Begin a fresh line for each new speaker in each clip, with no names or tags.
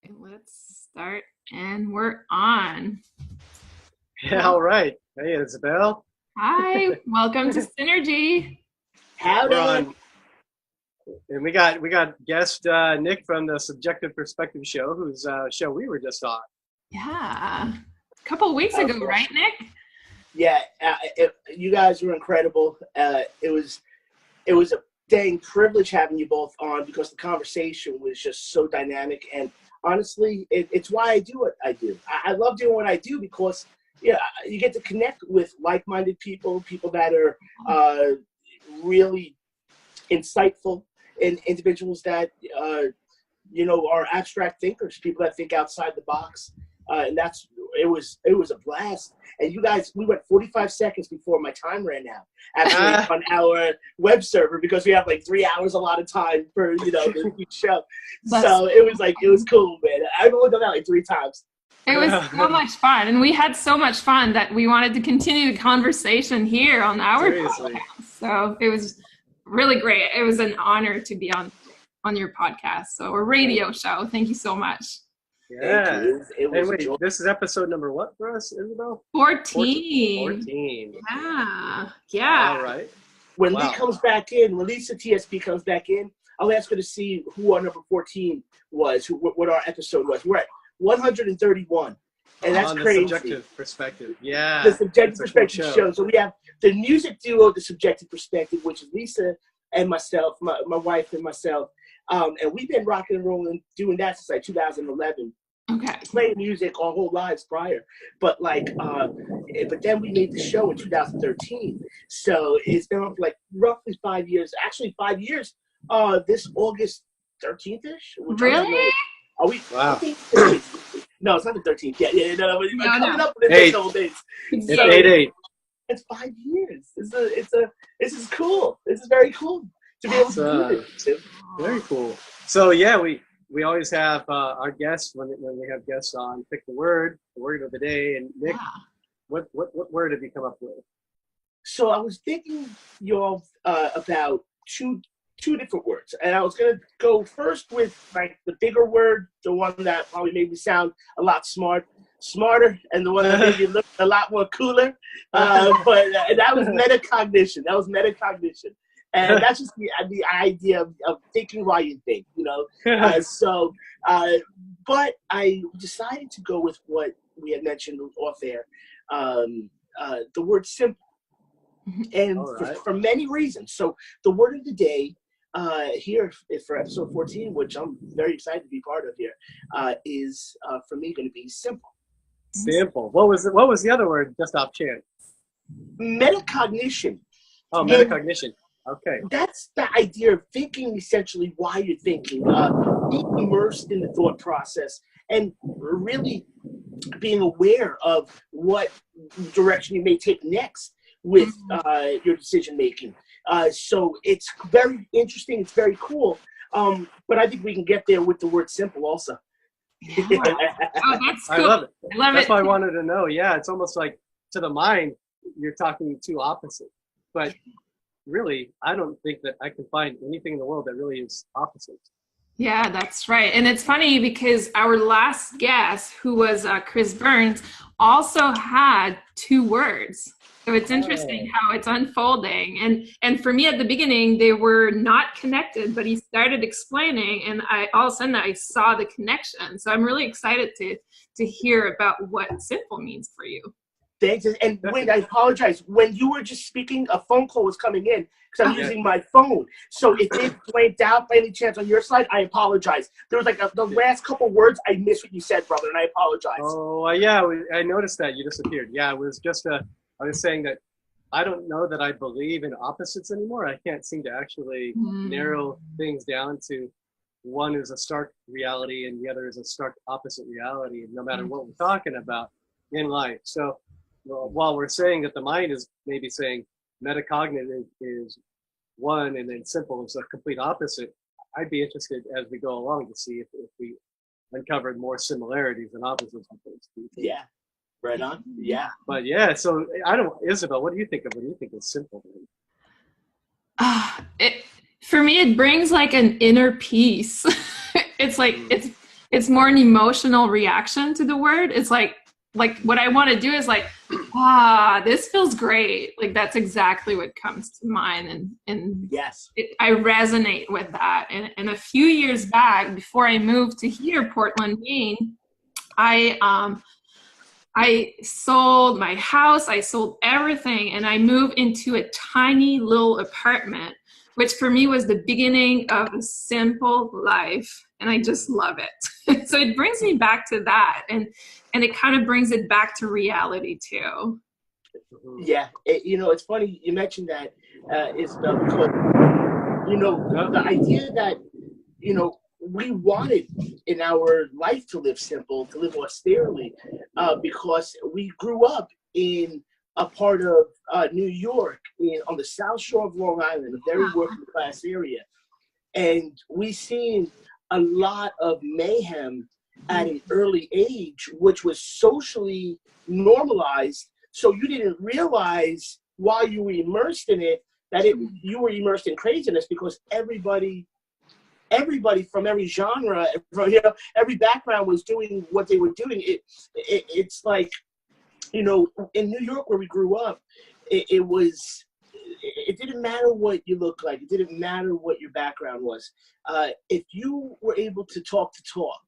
Let's start, and we're on.
Yeah, all right. Hey, Isabel.
Hi, welcome to Synergy.
We're on, and we got guest Nick from the Subjective Perspective show, whose show we were just on.
Yeah, a couple weeks ago, right, Nick?
Yeah, you guys were incredible. It was a dang privilege having you both on because the conversation was just so dynamic. And honestly, it's why I do what I do. I love doing what I do because you get to connect with like-minded people that are really insightful, and individuals that are abstract thinkers, people that think outside the box. And it was a blast. And you guys, we went 45 seconds before my time ran out, actually, on our web server, because we have like 3 hours a lot of time for the show. So it was cool, man. I've looked at that like 3 times.
It was so much fun, and we had so much fun that we wanted to continue the conversation here on our podcast. So it was really great. It was an honor to be on your podcast, so a radio show. Thank you so much.
Yeah. It was wait, this is episode number what for us, Isabel?
14.
14.
Yeah.
All right.
When Lee comes back in, when Lisa TSP comes back in, I'll ask her to see who our number 14 was, what our episode was. We're at 131, and that's crazy.
The Subjective Perspective. Yeah.
The Subjective Perspective show. So we have the music duo, The Subjective Perspective, which is Lisa and myself, my wife and myself. And we've been rocking and rolling, doing that since like 2011.
Okay.
Playing music our whole lives prior, but but then we made the show in 2013. So it's been on for like roughly 5 years. Actually, 5 years. This August 13th-ish.
Really?
Are we?
Wow.
No, it's not the 13th. Yeah. No, coming up with
the
couple days.
It's 8/8.
It's 5 years. This is cool. This is very cool to be able to do this.
Very cool. So yeah, we always have our guests when we have guests on pick the word of the day. And Nick, what word have you come up with?
So I was thinking, y'all, about two different words, and I was gonna go first with like the bigger word, the one that probably made me sound a lot smarter, and the one that made me look a lot more cooler. But that was metacognition. And that's just the idea of thinking while you think, but I decided to go with what we had mentioned off air, the word simple. And for many reasons. So the word of the day here for episode 14, which I'm very excited to be part of here, is for me going to be simple.
Simple. What was the other word, just off chance?
Metacognition.
Oh, metacognition. Okay.
That's the idea of thinking essentially why you're thinking, being immersed in the thought process, and really being aware of what direction you may take next with your decision making. So it's very interesting. It's very cool. But I think we can get there with the word simple also.
Yeah. Oh, that's cool.
I love it. That's why I
too.
wanted to know. Yeah, it's almost like to the mind, you're talking two opposites. But really, I don't think that I can find anything in the world that really is opposites.
Yeah, that's right. And it's funny because our last guest, who was Chris Burns, also had 2 words. So it's interesting how it's unfolding. And for me at the beginning, they were not connected, but he started explaining, and all of a sudden I saw the connection. So I'm really excited to hear about what simple means for you.
Thanks. And wait, I apologize. When you were just speaking, a phone call was coming in because I'm using my phone. So if it blanked out by any chance on your side, I apologize. There was like the last couple words, I missed what you said, brother, and I apologize.
Oh, yeah, I noticed that you disappeared. Yeah, it was just I was saying that I don't know that I believe in opposites anymore. I can't seem to actually narrow things down to one is a stark reality and the other is a stark opposite reality, no matter what we're talking about in life. So while we're saying that the mind is maybe saying metacognitive is one and then simple is a complete opposite, I'd be interested as we go along to see if we uncovered more similarities than opposites.
Yeah, right on. Yeah.
But yeah, so Isabel, what do you think of? What do you think is simple?
For me, it brings like an inner peace. It's like, it's more an emotional reaction to the word. It's like what I want to do is like, this feels great. Like that's exactly what comes to mind. And
Yes.
I resonate with that. And a few years back, before I moved to here, Portland, Maine, I sold my house, I sold everything, and I moved into a tiny little apartment, which for me was the beginning of a simple life. And I just love it. So it brings me back to that. And it kind of brings it back to reality too.
Yeah. It's funny you mentioned that, Isabel, because, the idea that, we wanted in our life to live simple, to live austerely, because we grew up in a part of New York, on the South Shore of Long Island, a very working class area. And we seen a lot of mayhem at an early age, which was socially normalized. So you didn't realize while you were immersed in it that you were immersed in craziness, because everybody from every genre, from every background was doing what they were doing. It's like, in New York where we grew up, it didn't matter what you looked like. It didn't matter what your background was. If you were able to talk the talk,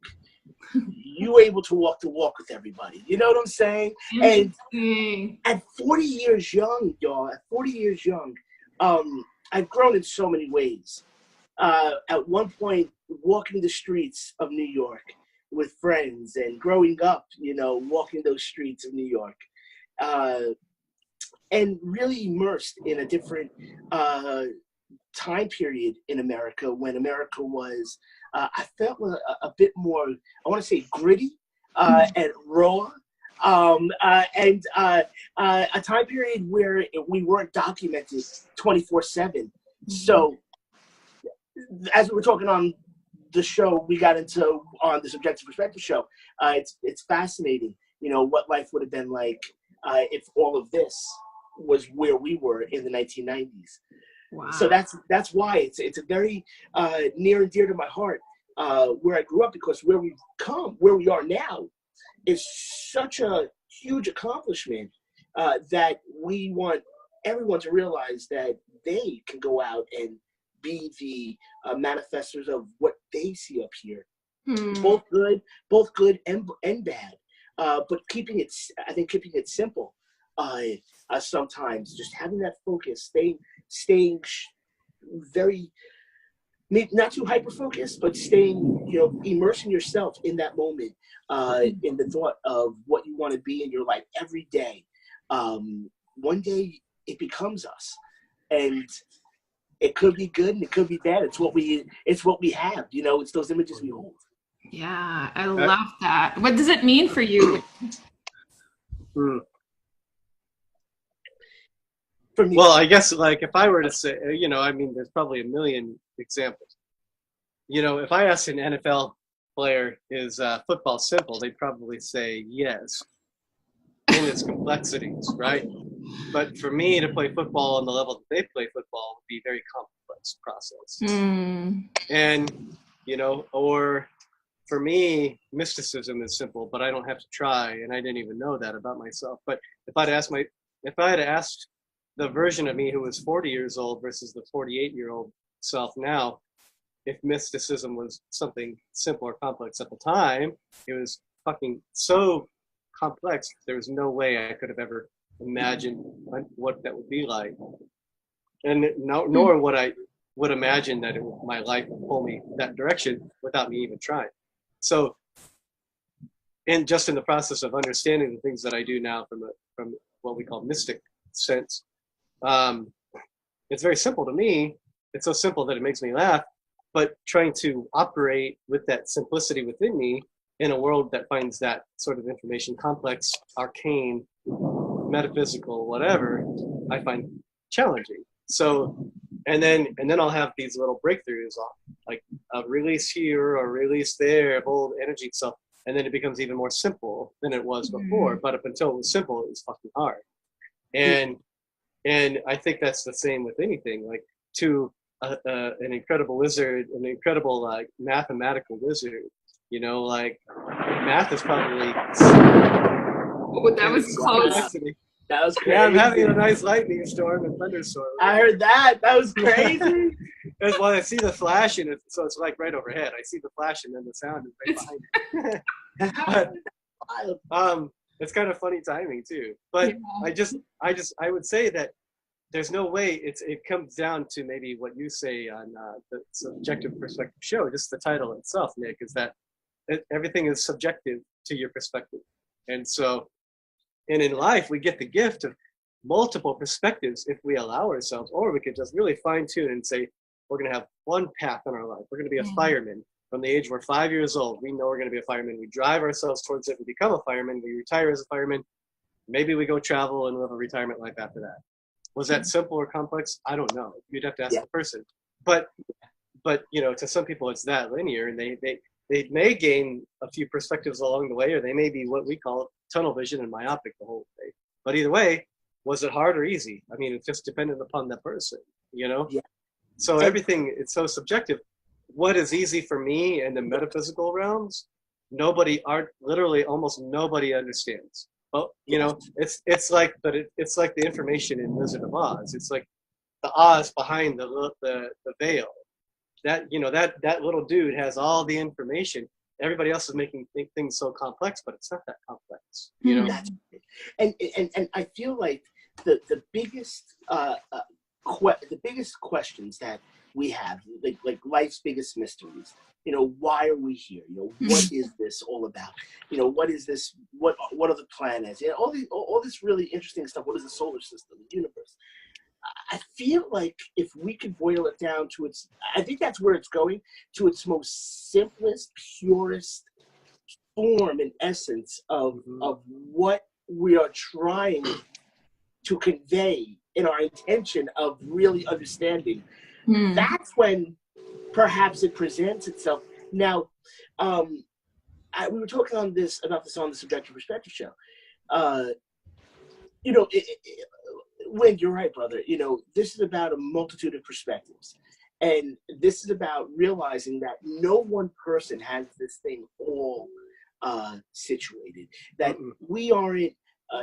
you were able to walk the walk with everybody. You know what I'm saying? And at 40 years young, y'all, I've grown in so many ways. At one point, walking the streets of New York with friends and growing up, walking those streets of New York, and really immersed in a different time period in America, when America was, I felt a bit more, I want to say gritty and raw. And a time period where we weren't documented 24/7. So as we were talking on the show, we got into on the Subjective Perspective show. It's fascinating, what life would have been like if all of this was where we were in the 1990s. Wow. So that's why it's a very near and dear to my heart where I grew up, because where we've come, where we are now, is such a huge accomplishment that we want everyone to realize that they can go out and be the manifestors of what they see up here, both good and bad. But keeping it simple. Sometimes just having that focus, staying very, not too hyper focused, but staying, immersing yourself in that moment, in the thought of what you want to be in your life every day. One day it becomes us, and it could be good and it could be bad. It's what we have. It's those images we hold.
Yeah, I love that. What does it mean for you?
For me, well, I guess like if I were to say, there's probably a million examples. If I asked an NFL player, is football simple? They'd probably say yes, in its complexities, right? But for me to play football on the level that they play football would be a very complex process. And, or for me, mysticism is simple, but I don't have to try. And I didn't even know that about myself. But if I had asked the version of me who was 40 years old versus the 48-year-old self now, if mysticism was something simple or complex at the time, it was fucking so complex. There was no way I could have ever imagined what that would be like. And nor would imagine that my life would pull me that direction without me even trying. So, and just in the process of understanding the things that I do now from what we call mystic sense, it's very simple to me. It's so simple that it makes me laugh. But trying to operate with that simplicity within me in a world that finds that sort of information complex, arcane, metaphysical, whatever, I find challenging. So, and then I'll have these little breakthroughs, like a release here or release there of old energy stuff, and then it becomes even more simple than it was before. But up until it was simple, it was fucking hard. And I think that's the same with anything. Like to an incredible wizard, an incredible like mathematical wizard, You know, like math is probably
Oh, that was close.
complexity.
That was crazy.
Yeah, I'm having a nice lightning storm and thunderstorm.
I heard that. That was crazy.
That's why I see the flash, and so it's like right overhead. I see the flash, and then the sound is right behind it. But it's kind of funny timing too. But yeah. I would say that there's no way it comes down to maybe what you say on the subjective perspective show. Just the title itself, Nick, is that everything is subjective to your perspective, and so. And in life, we get the gift of multiple perspectives if we allow ourselves, or we could just really fine tune and say, we're going to have one path in our life. We're going to be a fireman from the age we're 5 years old. We know we're going to be a fireman. We drive ourselves towards it. We become a fireman. We retire as a fireman. Maybe we go travel and live a retirement life after that. Was that simple or complex? I don't know. You'd have to ask the person. But you know, to some people, it's that linear, and they may gain a few perspectives along the way, or they may be what we call tunnel vision and myopic the whole way. But either way, was it hard or easy? I mean, it's just dependent upon that person, you know? Yeah. So everything, it's so subjective. What is easy for me in the metaphysical realms, literally almost nobody understands. Well, you know, it's like the information in Wizard of Oz. It's like the Oz behind the veil. That, you know, that little dude has all the information. Everybody else is making things so complex, but it's not that complex, you know.
And I feel like the biggest questions that we have, like life's biggest mysteries. You know, why are we here? You know, what is this all about? You know, what is this? What are the planets? You know, all this really interesting stuff. What is the solar system, the universe? I feel like if we could boil it down to I think that's where it's going, to its most simplest, purest form and essence of what we are trying to convey in our intention of really understanding. That's when perhaps it presents itself. Now, we were talking about this on the Subjective Perspective show. You know, Wayne, you're right, brother. You know, this is about a multitude of perspectives. And this is about realizing that no one person has this thing all situated. That we aren't,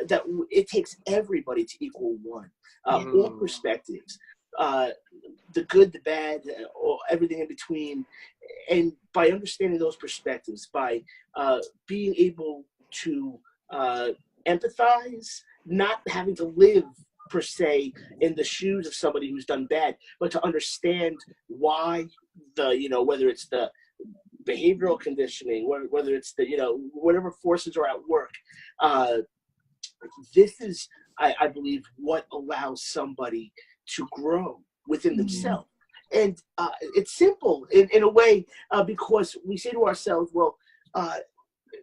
that it takes everybody to equal one. All perspectives, the good, the bad, or everything in between. And by understanding those perspectives, by being able to empathize, not having to live per se in the shoes of somebody who's done bad, but to understand why whether it's the behavioral conditioning, whether it's the, you know, whatever forces are at work, this is, I believe, what allows somebody to grow within themselves. And it's simple in a way, because we say to ourselves, well,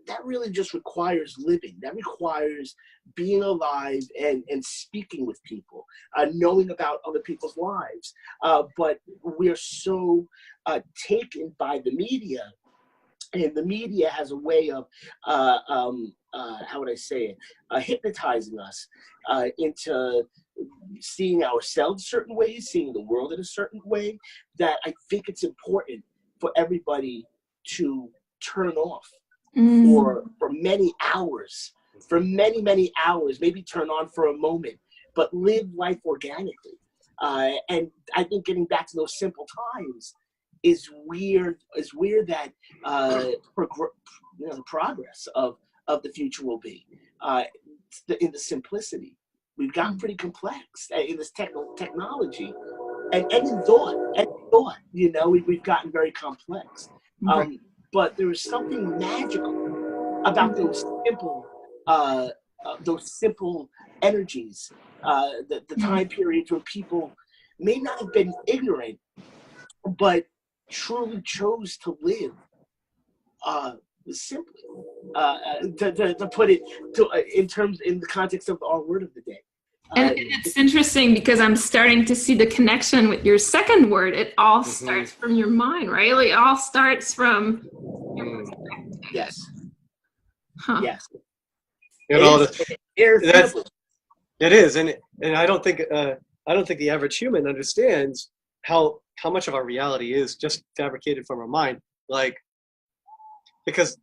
that really just requires living. That requires being alive and speaking with people, knowing about other people's lives. But we're so taken by the media, and the media has a way of, how would I say it, hypnotizing us into seeing ourselves certain ways, seeing the world in a certain way, that I think it's important for everybody to turn off for many hours, many hours, maybe turn on for a moment, but live life organically. And I think getting back to those simple times is where that the progress of the future will be. In the simplicity, we've gotten pretty complex in this technology, and in thought, you know, we've gotten very complex. But there is something magical about those simple energies, the time periods when people may not have been ignorant, but truly chose to live simply. To put it in the context of our word of the day.
And it's interesting because I'm starting to see the connection with your second word. It all starts from your mind, right? Like, it all starts from your perspective.
Yes. Yes.
It is, and I don't think the average human understands how much of our reality is just fabricated from our mind. Like, because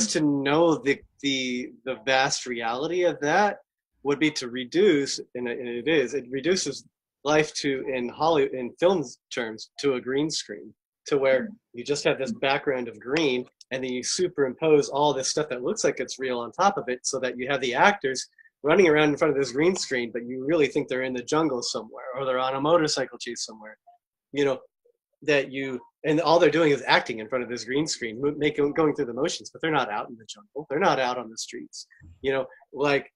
to know the vast reality of that would be to reduce, and it reduces life to, in Hollywood, in film terms, to a green screen, to where you just have this background of green, and then you superimpose all this stuff that looks like it's real on top of it, so that you have the actors running around in front of this green screen, but you really think they're in the jungle somewhere, or they're on a motorcycle chase somewhere, you know, that you, and all they're doing is acting in front of this green screen, going through the motions, but they're not out in the jungle, they're not out on the streets, you know, like,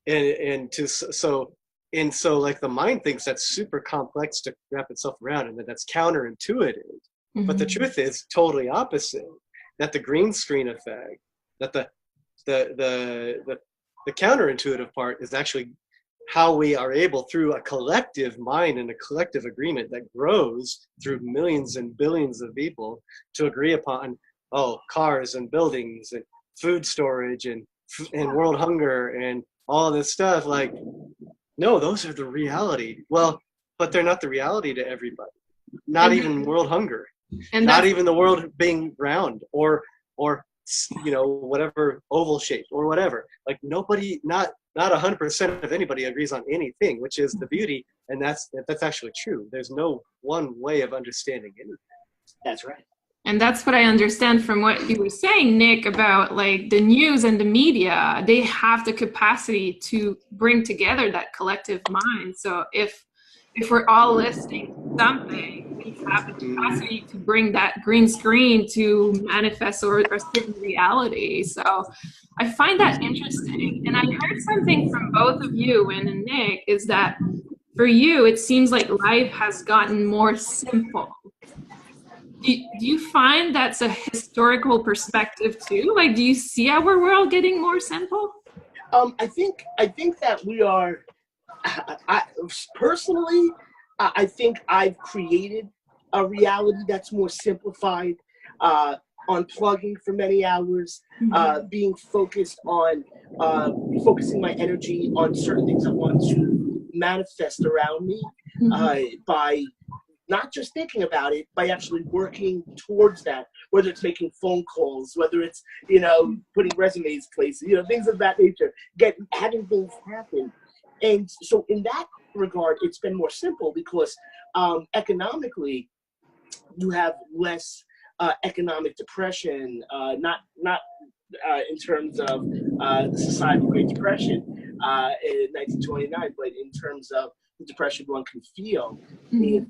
and to so and so like the mind thinks that's super complex to wrap itself around, and that's counterintuitive. But the truth is totally opposite, that the green screen effect, that the counterintuitive part is actually how we are able, through a collective mind and a collective agreement that grows through millions and billions of people, to agree upon, cars and buildings and food storage and world hunger and all this stuff. Like, no, those are the reality. Well, but they're not the reality to everybody. Not even world hunger, and not even the world being round or whatever, oval shaped or whatever. Like, nobody, not 100% of anybody agrees on anything, which is the beauty, and that's actually true. There's no one way of understanding anything.
That's right.
And that's what I understand from what you were saying, Nick, about like the news and the media. They have the capacity to bring together that collective mind. So if we're all listening to something, we have the capacity to bring that green screen to manifest or certain reality. So I find that interesting. And I heard something from both of you and Nick, is that for you, it seems like life has gotten more simple. Do you find that's a historical perspective too? Like, do you see our world getting more simple?
I think that we are. Personally, I think I've created a reality that's more simplified. Unplugging for many hours, being focused on focusing my energy on certain things I want to manifest around me, by not just thinking about it, by actually working towards that, whether it's making phone calls, whether it's, putting resumes places, things of that nature, having things happen. And so in that regard, it's been more simple because economically, you have less economic depression, not in terms of the societal Great Depression in 1929, but in terms of the depression one can feel if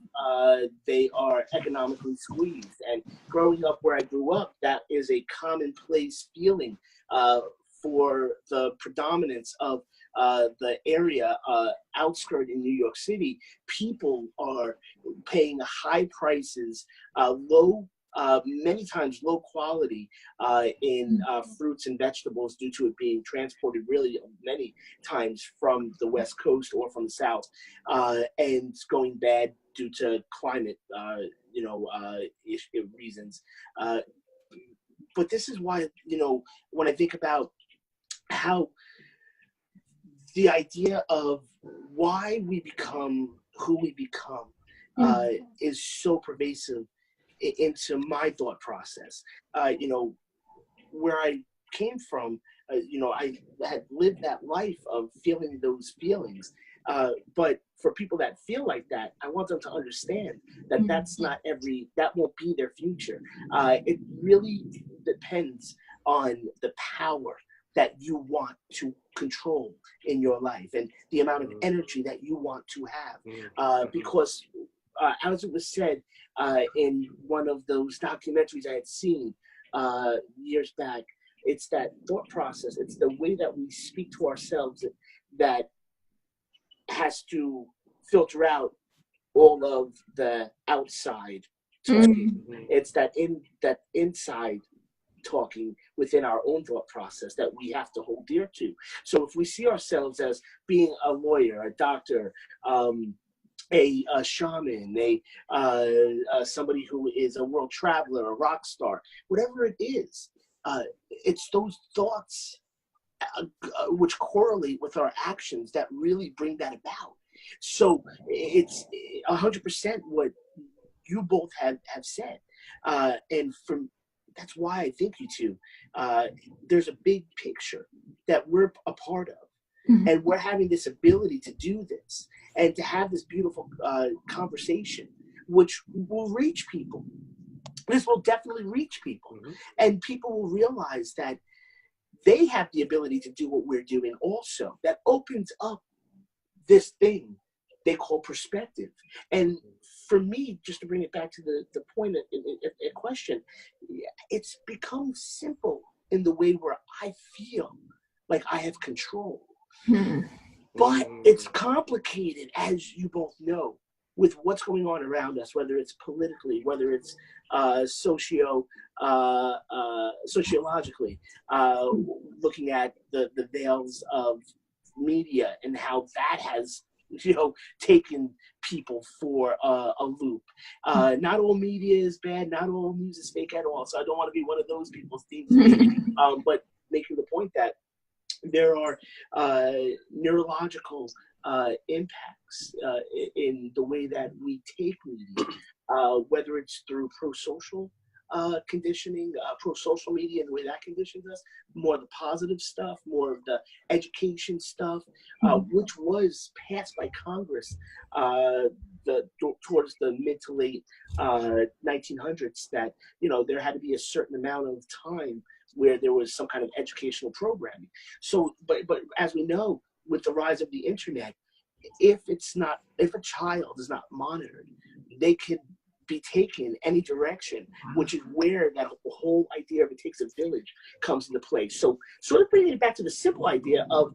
they are economically squeezed. And growing up where I grew up, that is a commonplace feeling for the predominance of the area outskirt in New York City. People are paying high prices, many times low quality in fruits and vegetables, due to it being transported really many times from the West Coast or from the South, and going bad due to climate reasons. But this is why, when I think about how the idea of why we become who we become is so pervasive into my thought process. Where I came from, I had lived that life of feeling those feelings. But for people that feel like that, I want them to understand that that won't be their future. It really depends on the power that you want to control in your life and the amount of energy that you want to have. Because as it was said in one of those documentaries I had seen years back, it's that thought process, it's the way that we speak to ourselves that has to filter out all of the outside talking. It's that inside talking within our own thought process that we have to hold dear to. So if we see ourselves as being a lawyer, a doctor, a shaman, somebody who is a world traveler, a rock star, whatever it is, it's those thoughts which correlate with our actions that really bring that about. So it's 100% what you both have said. And from that's why I think you two, there's a big picture that we're a part of. And we're having this ability to do this and to have this beautiful conversation, which will reach people. This will definitely reach people. And people will realize that they have the ability to do what we're doing also. That opens up this thing they call perspective. And for me, just to bring it back to the point in question, it's become simple in the way where I feel like I have control. But it's complicated, as you both know, with what's going on around us, whether it's politically, whether it's sociologically, looking at the veils of media and how that has, taken people for a loop. Not all media is bad, not all news is fake at all. So I don't want to be one of those people, Steve. But making the point that there are neurological impacts in the way that we take media, whether it's through pro-social conditioning, pro-social media and the way that conditions us, more of the positive stuff, more of the education stuff, which was passed by Congress towards the mid to late 1900s, that, there had to be a certain amount of time where there was some kind of educational programming. So, but as we know, with the rise of the internet, if a child is not monitored, they could be taken any direction, which is where that whole idea of it takes a village comes into play. So sort of bringing it back to the simple idea of,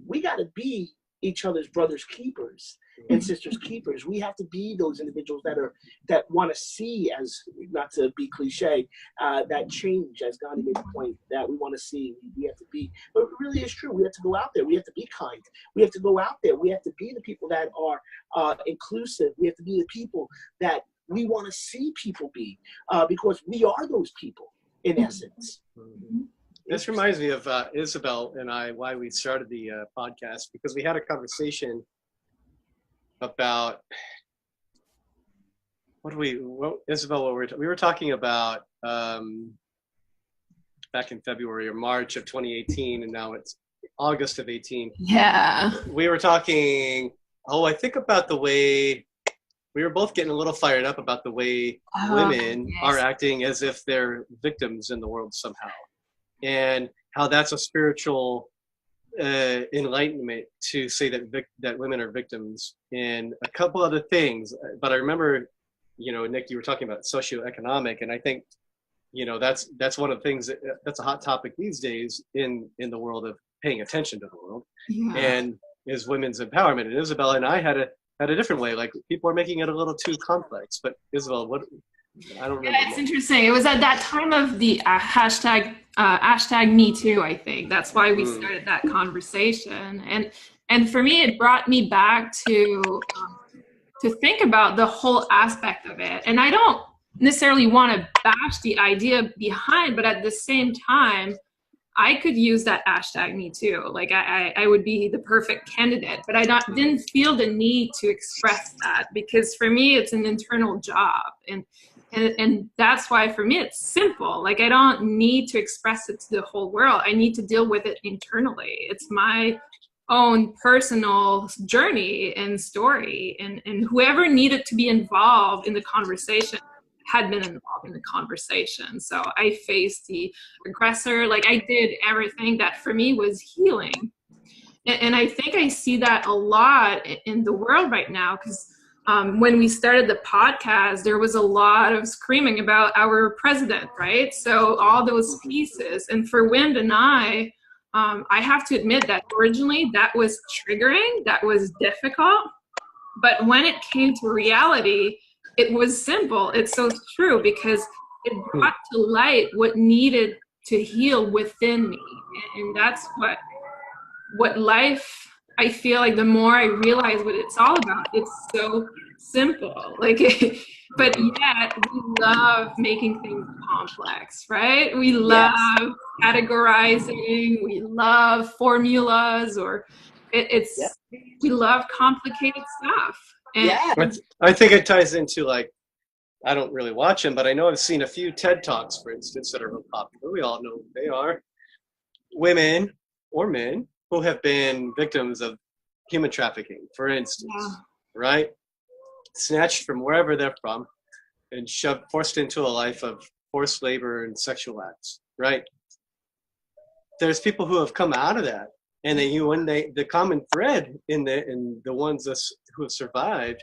we got to be each other's brothers' keepers and sisters' keepers. We have to be those individuals that want to see, as not to be cliche, that change, as Gandhi made the point, that we want to see. We have to be, but it really is true. We have to go out there. We have to be kind. We have to go out there. We have to be the people that are inclusive. We have to be the people that we want to see people be, because we are those people in essence.
This reminds me of Isabel and I, why we started the podcast, because we had a conversation about Isabel, we were talking about back in February or March of 2018, and now it's August of 18.
Yeah.
We were talking, I think about the way we were both getting a little fired up about the way women are acting as if they're victims in the world somehow. And how that's a spiritual enlightenment to say that women are victims, and a couple other things. But I remember, Nick, you were talking about socioeconomic, and I think, that's one of the things that's a hot topic these days in the world of paying attention to the world, and is women's empowerment. And Isabel and I had a different way. Like, people are making it a little too complex. But Isabel, I don't remember.
Yeah, it's interesting. It was at that time of the hashtag Me Too, I think. That's why we started that conversation. And for me, it brought me back to think about the whole aspect of it. And I don't necessarily want to bash the idea behind, but at the same time, I could use that hashtag Me Too. Like, I would be the perfect candidate, but I didn't feel the need to express that, because for me, it's an internal job. And that's why for me, it's simple. Like, I don't need to express it to the whole world. I need to deal with it internally. It's my own personal journey and story. And whoever needed to be involved in the conversation had been involved in the conversation. So I faced the aggressor. Like, I did everything that for me was healing. And I think I see that a lot in the world right now, because when we started the podcast, there was a lot of screaming about our president, right? So all those pieces. And for Wind and I have to admit that originally that was triggering, that was difficult. But when it came to reality, it was simple. It's so true, because it brought to light what needed to heal within me. And that's what life, I feel like the more I realize what it's all about, it's so simple. Like, but yet we love making things complex, right? We love categorizing, we love formulas, or we love complicated stuff. And
I think it ties into, like, I don't really watch them, but I know I've seen a few TED Talks, for instance, that are real popular. We all know who they are. Women or men who have been victims of human trafficking, for instance,
Yeah.
right? Snatched from wherever they're from and forced into a life of forced labor and sexual acts, right? There's people who have come out of that, and the common thread in the ones who have survived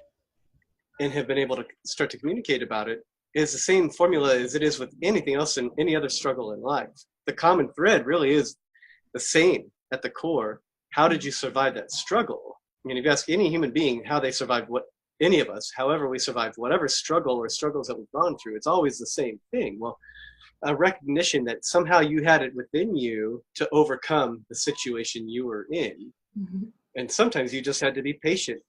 and have been able to start to communicate about it is the same formula as it is with anything else in any other struggle in life. The common thread really is the same at the core. How did you survive that struggle? I mean, if you ask any human being how they survived, any of us, however we survived whatever struggle or struggles that we've gone through, it's always the same thing. Well, a recognition that somehow you had it within you to overcome the situation you were in.
Mm-hmm.
And sometimes you just had to be patient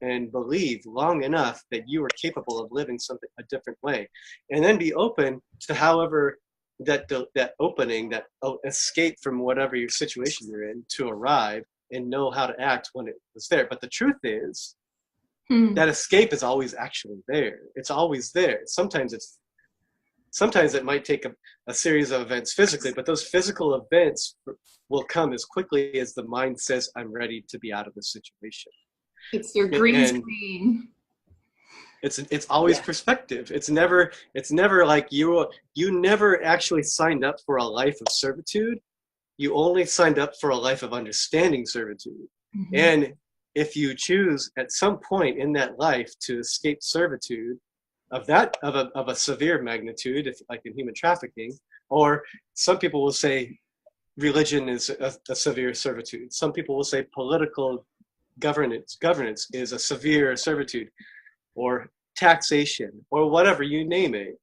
and believe long enough that you were capable of living something a different way, and then be open to however that opening, that escape from whatever your situation you're in, to arrive and know how to act when it was there. But the truth is that escape is always actually there. It's always there. Sometimes it might take a series of events physically, but those physical events will come as quickly as the mind says, I'm ready to be out of this situation.
It's your green screen.
It's always perspective. It's never like you never actually signed up for a life of servitude. You only signed up for a life of understanding servitude. Mm-hmm. And if you choose at some point in that life to escape servitude of a severe magnitude, if like in human trafficking, or some people will say religion is a severe servitude. Some people will say political governance is a severe servitude, or taxation, or whatever, you name it,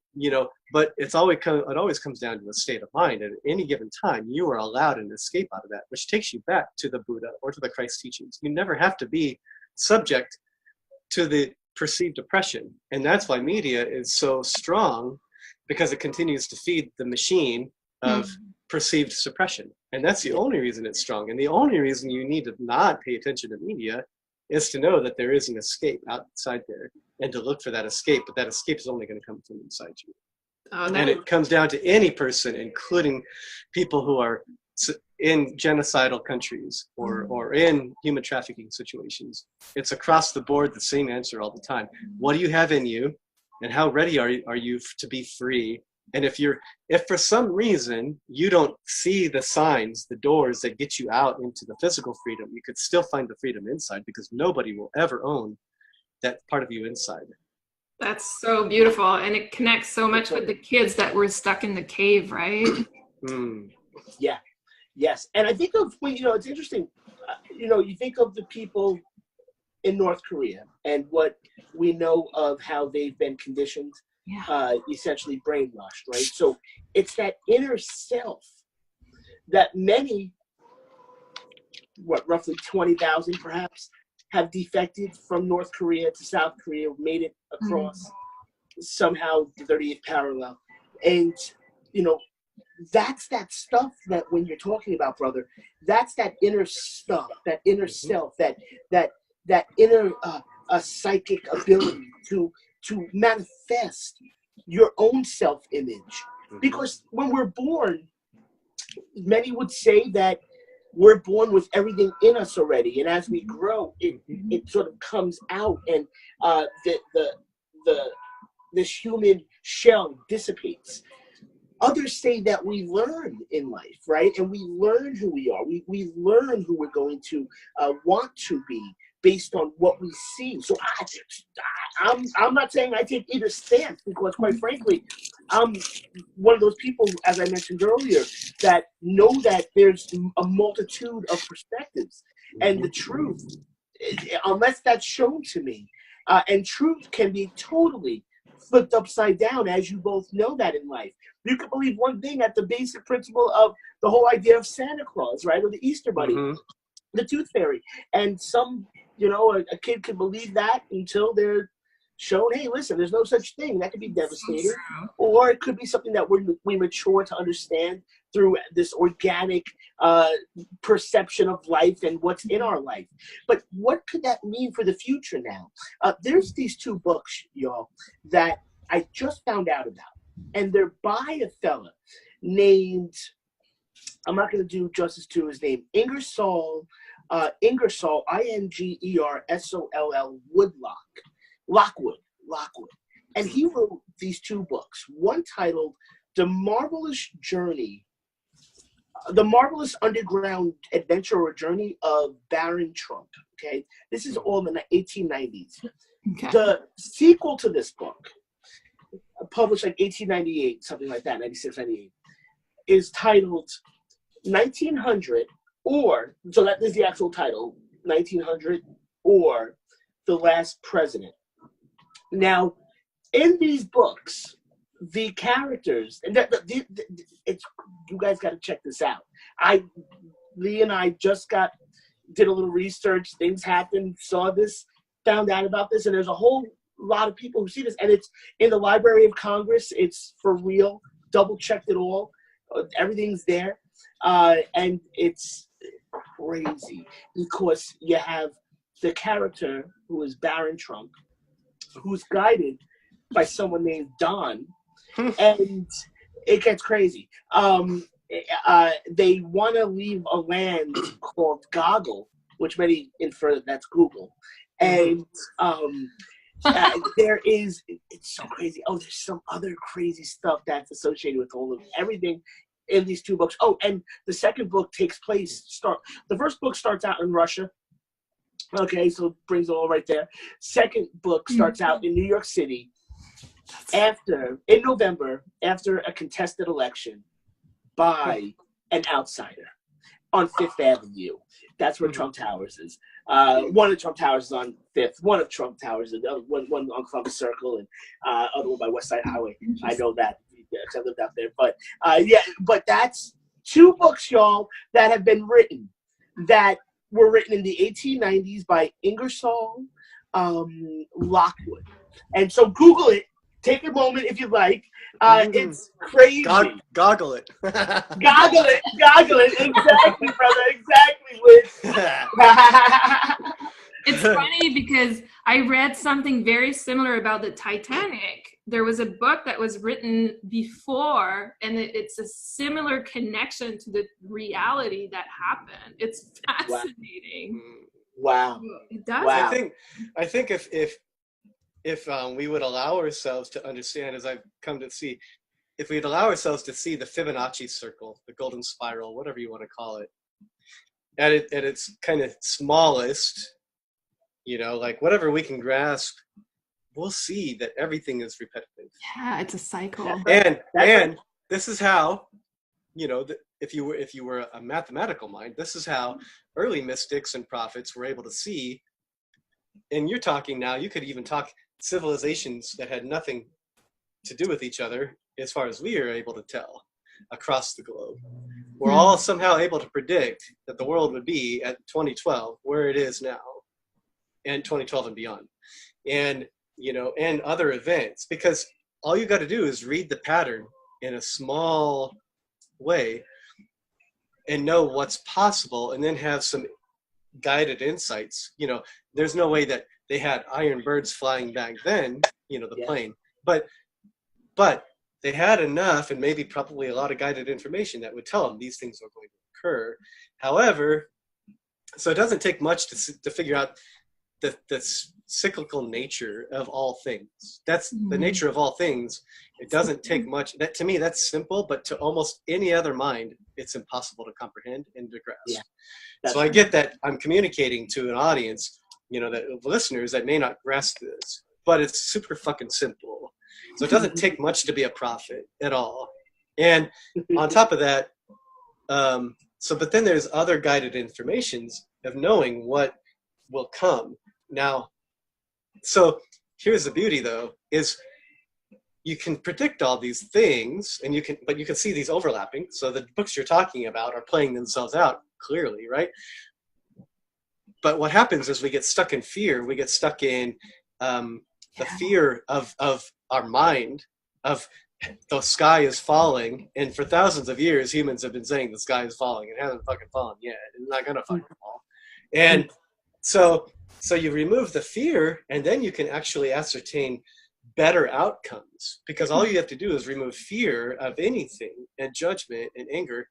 but it always comes down to a state of mind. And at any given time, you are allowed an escape out of that, which takes you back to the Buddha or to the Christ teachings. You never have to be subject to the perceived oppression. And that's why media is so strong, because it continues to feed the machine of perceived suppression. And that's the only reason it's strong. And the only reason you need to not pay attention to media is to know that there is an escape outside there, and to look for that escape. But that escape is only going to come from inside you. And it comes down to any person, including people who are in genocidal countries or in human trafficking situations. It's across the board the same answer all the time. What do you have in you, and how ready are you to be free? And if for some reason you don't see the signs, the doors that get you out into the physical freedom, you could still find the freedom inside, because nobody will ever own that part of you inside. That's
so beautiful. And it connects so much with the kids that were stuck in the cave, right?
Yeah. Yes. And I think of, it's interesting, you think of the people in North Korea and what we know of how they've been conditioned, essentially brainwashed, right? So it's that inner self that many, roughly 20,000 perhaps, have defected from North Korea to South Korea, made it across somehow the 30th parallel. And, that's that stuff that when you're talking about, brother, that's that inner stuff, that inner self, that inner psychic ability to manifest your own self-image. Because when we're born, many would say that we're born with everything in us already, and as we grow, it sort of comes out, and this human shell dissipates. Others say that we learn in life, right? And we learn who we are. We learn who we're going to want to be based on what we see. So I'm not saying I take either stance, because quite frankly, I'm one of those people, as I mentioned earlier, that know that there's a multitude of perspectives. And the truth, unless that's shown to me, and truth can be totally flipped upside down, as you both know that in life. You can believe one thing at the basic principle of the whole idea of Santa Claus, right? Or the Easter Bunny, the Tooth Fairy. And some, a kid can believe that until they're shown, hey, listen, there's no such thing. That could be devastating. Or it could be something that we mature to understand through this organic perception of life and what's in our life. But what could that mean for the future now? There's these two books, y'all, that I just found out about. And they're by a fella named, I'm not going to do justice to his name, Ingersoll, Ingersoll, Lockwood. And he wrote these two books, one titled The Marvelous Underground Adventure or Journey of Baron Trump. Okay, this is all in the 1890s.
Okay.
The sequel to this book, published like 1898, something like that, 96, 98, is titled 1900 or, so that is the actual title, 1900 or The Last President. Now, in these books, the characters, and it's, you guys got to check this out. Lee and I just did a little research, things happened, saw this, found out about this, and there's a whole lot of people who see this, and it's in the Library of Congress. It's for real, double-checked it all. Everything's there, and it's crazy because you have the character who is Baron Trump, who's guided by someone named Don, and it gets crazy. They want to leave a land called Goggle, which many infer that's Google, and there is, it's so crazy. Oh, there's some other crazy stuff that's associated with all of everything in these two books. Oh, and the second book takes place, the first book starts out in Russia. Okay, so it brings it all right there. Second book starts out in New York City in November, after a contested election by an outsider on Fifth Avenue. That's where Trump Towers is. One of Trump Towers is on Fifth. One of Trump Towers is the other one on Columbus Circle, and other one by West Side Highway. I know that because I lived out there. But but that's two books, y'all, that have been written, that were written in the 1890s by Ingersoll Lockwood. And so Google it. Take a moment if you like. It's crazy.
Goggle it.
Goggle it. Exactly, brother. Exactly, Liz.
It's funny because I read something very similar about the Titanic. There was a book that was written before, and it's a similar connection to the reality that happened. It's fascinating.
Wow.
It does.
Wow. I think if we would allow ourselves to understand, as I've come to see, if we'd allow ourselves to see the Fibonacci circle, the golden spiral, whatever you want to call it, at its kind of smallest, like whatever we can grasp, we'll see that everything is repetitive.
Yeah, it's a cycle.
And this is how, if you were a mathematical mind, this is how early mystics and prophets were able to see. And you're talking now, you could even talk civilizations that had nothing to do with each other, as far as we are able to tell, across the globe. We're all somehow able to predict that the world would be at 2012 where it is now, and 2012 and beyond, and and other events, because all you got to do is read the pattern in a small way and know what's possible, and then have some guided insights. There's no way that they had iron birds flying back then, the plane, but they had enough, and maybe probably a lot of guided information that would tell them these things are going to occur. However, so it doesn't take much to figure out the cyclical nature of all things. That's the nature of all things. It doesn't take much. That, to me, that's simple, but to almost any other mind, it's impossible to comprehend and to grasp. Yeah, so I get that I'm communicating to an audience, that listeners that may not grasp this, but it's super fucking simple. So it doesn't take much to be a prophet at all. And on top of that, but then there's other guided informations of knowing what will come. Now, so here's the beauty, though, is you can predict all these things, and you can see these overlapping. So the books you're talking about are playing themselves out clearly, right? But what happens is we get stuck in fear. We get stuck in the fear of our mind, of the sky is falling. And for thousands of years, humans have been saying the sky is falling. It hasn't fucking fallen yet. It's not going to fucking fall. And so you remove the fear, and then you can actually ascertain better outcomes, because all you have to do is remove fear of anything and judgment and anger,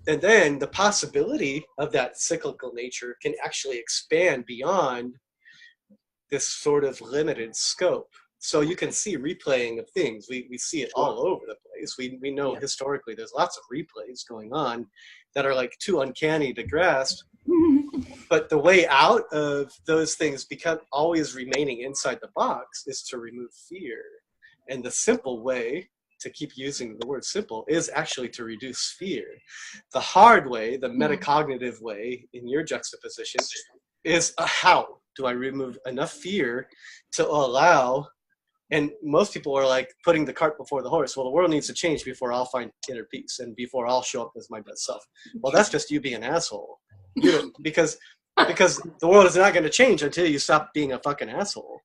and then the possibility of that cyclical nature can actually expand beyond this sort of limited scope. So you can see replaying of things. We see it all over the place. We know historically there's lots of replays going on that are like too uncanny to grasp. But the way out of those things become always remaining inside the box is to remove fear. And the simple way, to keep using the word simple, is actually to reduce fear. The hard way, the metacognitive way in your juxtaposition, is how do I remove enough fear to allow, and most people are like putting the cart before the horse. Well, the world needs to change before I'll find inner peace and before I'll show up as my best self. Well, that's just you being an asshole. You know, because the world is not going to change until you stop being a fucking asshole.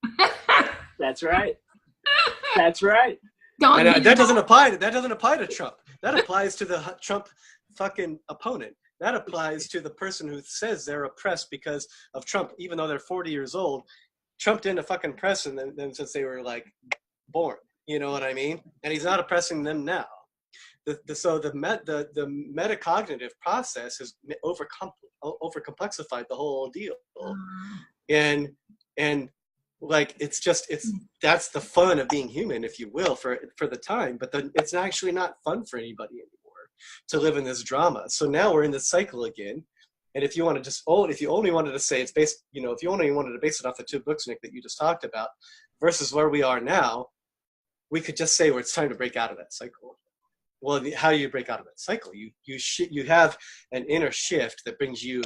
That's right. That's right.
And that doesn't apply to Trump. That applies to the Trump fucking opponent. That applies to the person who says they're oppressed because of Trump, even though they're 40 years old. Trump didn't fucking oppress them since they were like born. You know what I mean? And he's not oppressing them now. So the metacognitive process has overcomplexified the whole deal, and like it's that's the fun of being human, if you will, for the time. But then it's actually not fun for anybody anymore to live in this drama. So now we're in this cycle again. And if you want to if you only wanted to say it's based, you know, if you only wanted to base it off the two books, Nick, that you just talked about, versus where we are now, we could just say, well, it's time to break out of that cycle. Well, how do you break out of that cycle? You have an inner shift that brings you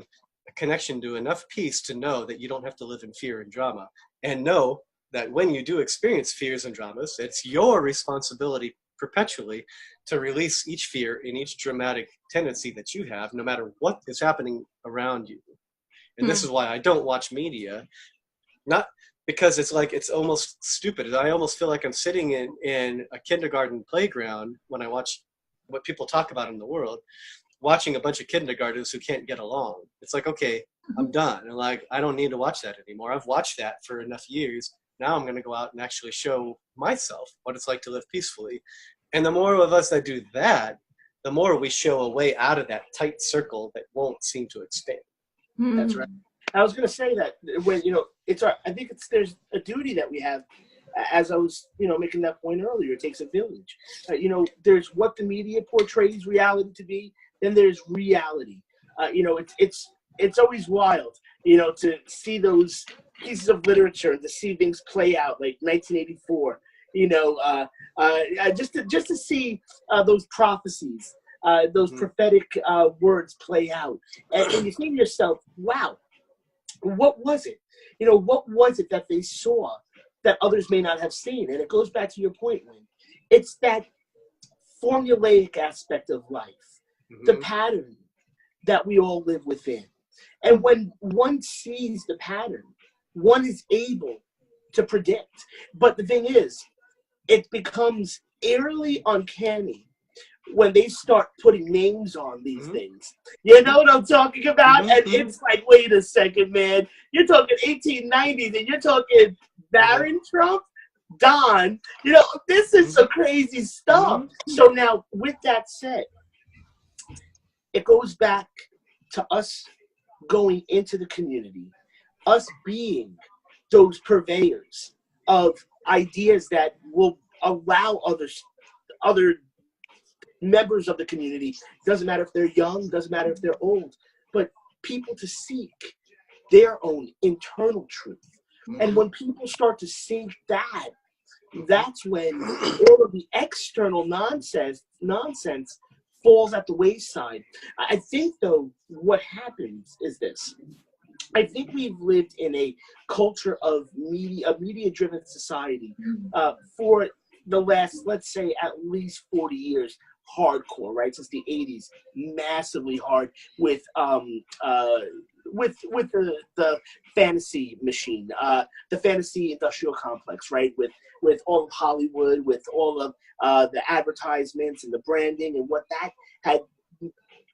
a connection to enough peace to know that you don't have to live in fear and drama, and know that when you do experience fears and dramas, it's your responsibility perpetually to release each fear and each dramatic tendency that you have, no matter what is happening around you. And this is why I don't watch media, not because it's almost stupid. I almost feel like I'm sitting in a kindergarten playground when I watch what people talk about in the world, watching a bunch of kindergartners who can't get along. It's like, okay, I'm done. And like, I don't need to watch that anymore. I've watched that for enough years. Now I'm going to go out and actually show myself what it's like to live peacefully. And the more of us that do that, the more we show a way out of that tight circle that won't seem to expand.
That's right. I was going to say that when, you know, there's a duty that we have, as I was, you know, making that point earlier. It takes a village. You know, there's what the media portrays reality to be. Then there's reality. You know, it's always wild, you know, to see those pieces of literature, to see things play out, like 1984. You know, just to see those prophecies, those prophetic words play out, and you think to yourself, "Wow, what was it? You know, what was it that they saw that others may not have seen?" And it goes back to your point, Wayne. It's that formulaic aspect of life, the pattern that we all live within, and when one sees the pattern, one is able to predict. But the thing is, it becomes eerily uncanny when they start putting names on these things. You know what I'm talking about? And it's like, wait a second, man. You're talking 1890s and you're talking Baron Trump? Don? You know, this is some crazy stuff. So now, with that said, it goes back to us going into the community, us being those purveyors of ideas that will allow other members of the community, doesn't matter if they're young, doesn't matter if they're old, but people to seek their own internal truth. And when people start to see that, that's when all of the external nonsense falls at the wayside. I think, though, what happens is this. I think we've lived in a culture of media-driven society for the last, let's say, at least 40 years, hardcore, right? Since the 80s, massively hard with the fantasy machine, the fantasy industrial complex, right? With all of Hollywood, with all of the advertisements and the branding and what that had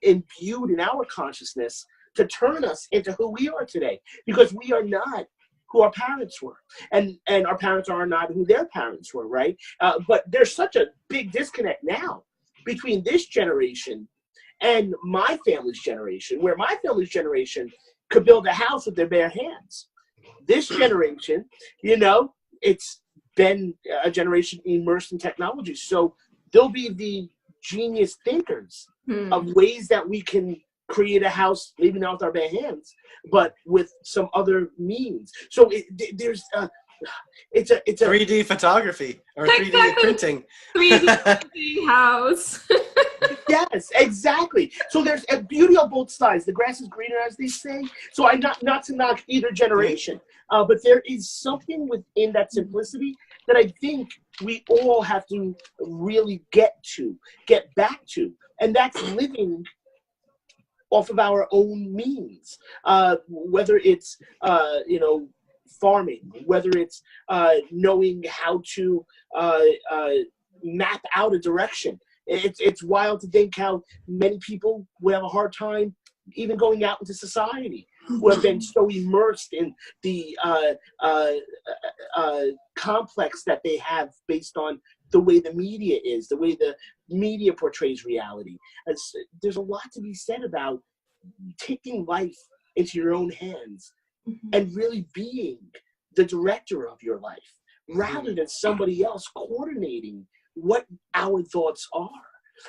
imbued in our consciousness to turn us into who we are today, because we are not who our parents were, and our parents are not who their parents were, right? But there's such a big disconnect now between this generation and my family's generation, where my family's generation could build a house with their bare hands. This generation, it's been a generation immersed in technology. So they'll be the genius thinkers of ways that we can create a house, maybe not with our bare hands, but with some other means. So it's a
3D photography or 3D printing.
3D printing house.
Yes, exactly. So there's a beauty on both sides. The grass is greener, as they say. So I not to knock either generation, but there is something within that simplicity that I think we all have to really get back to, and that's living off of our own means. Whether it's farming, whether it's knowing how to map out a direction. It's wild to think how many people would have a hard time even going out into society, who have been so immersed in the complex that they have based on the way the media is, the way the media portrays reality. There's a lot to be said about taking life into your own hands and really being the director of your life, rather than somebody else coordinating what our thoughts are.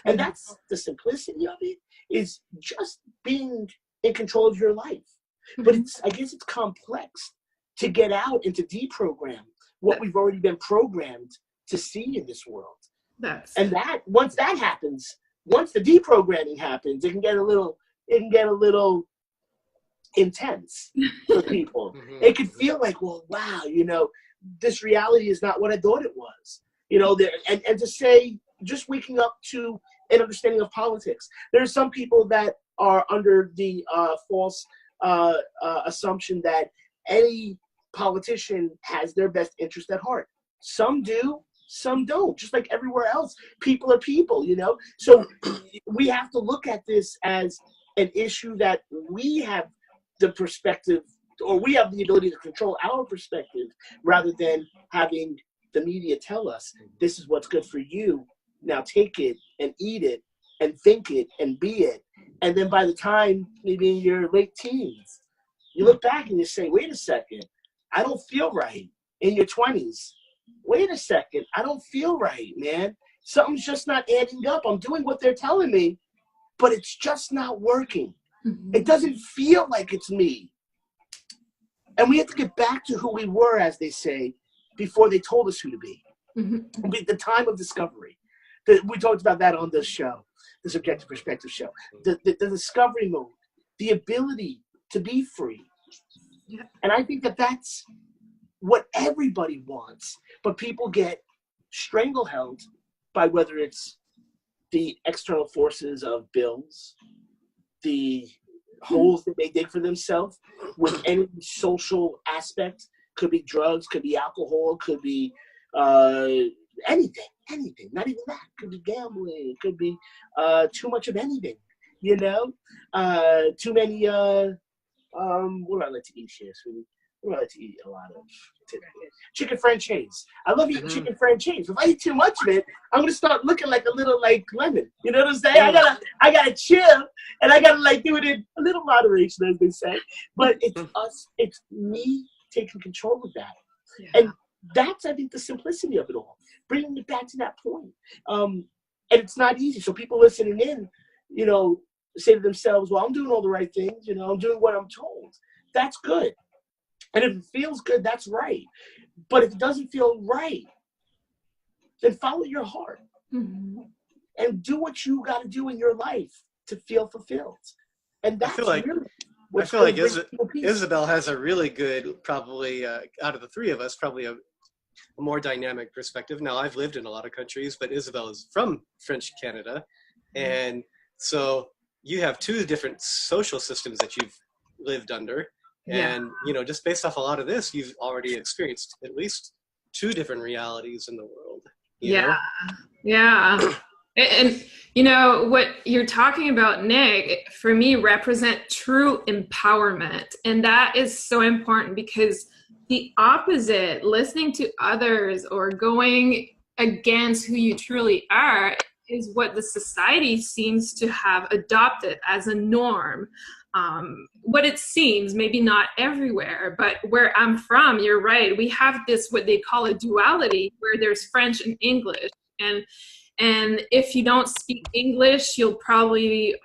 And that's the simplicity of it, is just being in control of your life. But I guess it's complex to get out and to deprogram what we've already been programmed to see in this world. And that once that happens, once the deprogramming happens, it can get a little intense for people. It could feel like, well, wow, this reality is not what I thought it was. And to say, just waking up to an understanding of politics. There are some people that are under the false assumption that any politician has their best interest at heart. Some do, some don't. Just like everywhere else, people are people, So we have to look at this as an issue that we have the perspective, or we have the ability to control our perspective, rather than having the media tell us, this is what's good for you. Now take it and eat it and think it and be it. And then by the time maybe in your late teens, you look back and you say, wait a second, I don't feel right. In your 20s, wait a second, I don't feel right, man. Something's just not adding up. I'm doing what they're telling me, but it's just not working. It doesn't feel like it's me. And we have to get back to who we were, as they say, before they told us who to be. The time of discovery. We talked about that on this show, the Subjective Perspective show. The discovery mode, the ability to be free. And I think that that's what everybody wants. But people get strangleheld by whether it's the external forces of bills, the holes that they dig for themselves with any social aspect. Could be drugs, could be alcohol, could be anything, not even that. Could be gambling, it could be too much of anything, too many, what do I like to eat here, sweetie? What do I like to eat a lot of today? Chicken franchise. I love eating chicken franchise. If I eat too much of it, I'm gonna start looking like a little lemon. You know what I'm saying? I gotta chill, and I gotta do it in a little moderation, as they say. But it's me taking control of that. And that's, I think, the simplicity of it all, bringing it back to that point. And it's not easy. So people listening in, say to themselves, well, I'm doing all the right things. I'm doing what I'm told. That's good. And if it feels good, that's right. But if it doesn't feel right, then follow your heart and do what you got to do in your life to feel fulfilled. And that's I
feel like Isabel has a really good, probably out of the three of us, probably a more dynamic perspective. Now, I've lived in a lot of countries, but Isabel is from French Canada. And so you have two different social systems that you've lived under. And, just based off a lot of this, you've already experienced at least two different realities in the world. You know?
And what you're talking about, Nick, for me represent true empowerment. And that is so important, because the opposite, listening to others or going against who you truly are, is what the society seems to have adopted as a norm. What it seems, maybe not everywhere, but where I'm from, you're right. We have this, what they call a duality, where there's French and English. And and if you don't speak English, you'll probably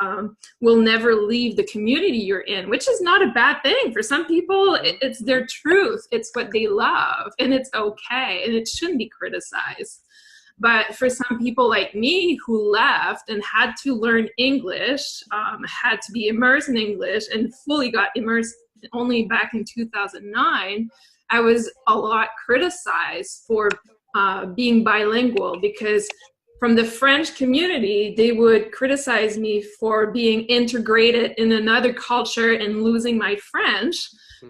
will never leave the community you're in, which is not a bad thing. For some people, it's their truth. It's what they love, and it's okay, and it shouldn't be criticized. But for some people like me who left and had to learn English, had to be immersed in English and fully got immersed only back in 2009, I was a lot criticized for being bilingual, because from the French community, they would criticize me for being integrated in another culture and losing my French.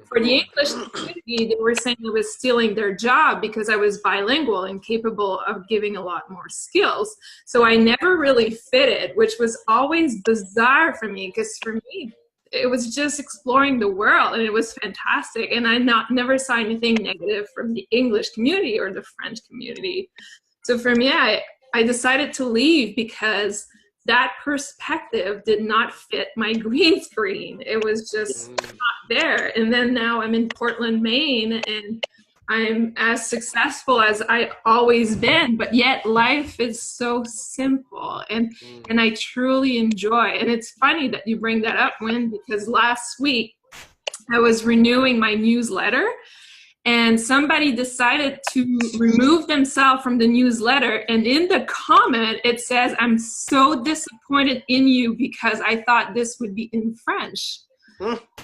For the English community, they were saying I was stealing their job because I was bilingual and capable of giving a lot more skills. So I never really fitted, which was always bizarre for me, because for me, it was just exploring the world, and it was fantastic. And I never saw anything negative from the English community or the French community. So for me, I decided to leave because that perspective did not fit my green screen. It was just not there. And then now I'm in Portland, Maine, and I'm as successful as I always been, but yet life is so simple, and I truly enjoy. And it's funny that you bring that up, Wynn, because last week I was renewing my newsletter, and somebody decided to remove themselves from the newsletter. And in the comment, it says, "I'm so disappointed in you because I thought this would be in French."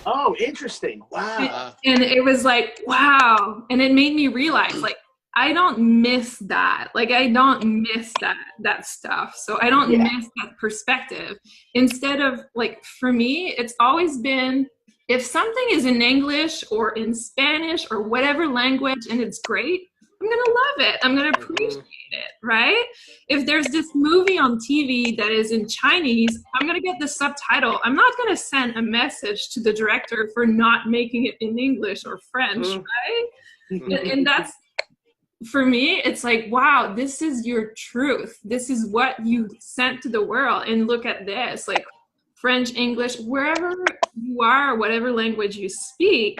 Oh, interesting. Wow.
And it was like, wow. And it made me realize, like, I don't miss that. Like, I don't miss that stuff. So I don't miss that perspective. Instead of, like, for me, it's always been, if something is in English or in Spanish or whatever language and it's great, I'm going to love it. I'm going to appreciate it, right? If there's this movie on TV that is in Chinese, I'm going to get the subtitle. I'm not going to send a message to the director for not making it in English or French, right? And that's, for me, it's like, wow, this is your truth. This is what you sent to the world. And look at this, like, French, English, wherever you are, whatever language you speak,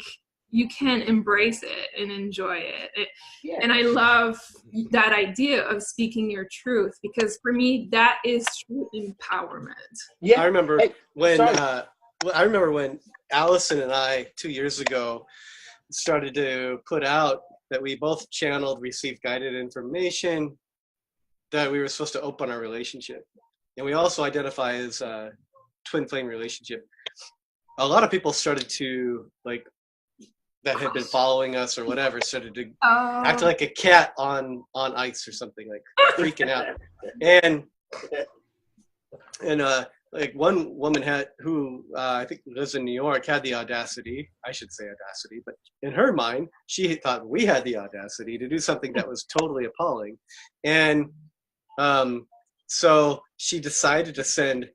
you can embrace it and enjoy it. And I love that idea of speaking your truth, because for me, that is true empowerment.
I remember when Allison and I 2 years ago started to put out that we both received guided information, that we were supposed to open our relationship. And we also identify as a twin flame relationship. A lot of people started to, like, that had been following us or whatever, started to act like a cat on ice or something, like freaking out. And like one woman who I think lives in New York, had the audacity, I should say audacity, but in her mind, she thought we had the audacity to do something that was totally appalling. And so she decided to send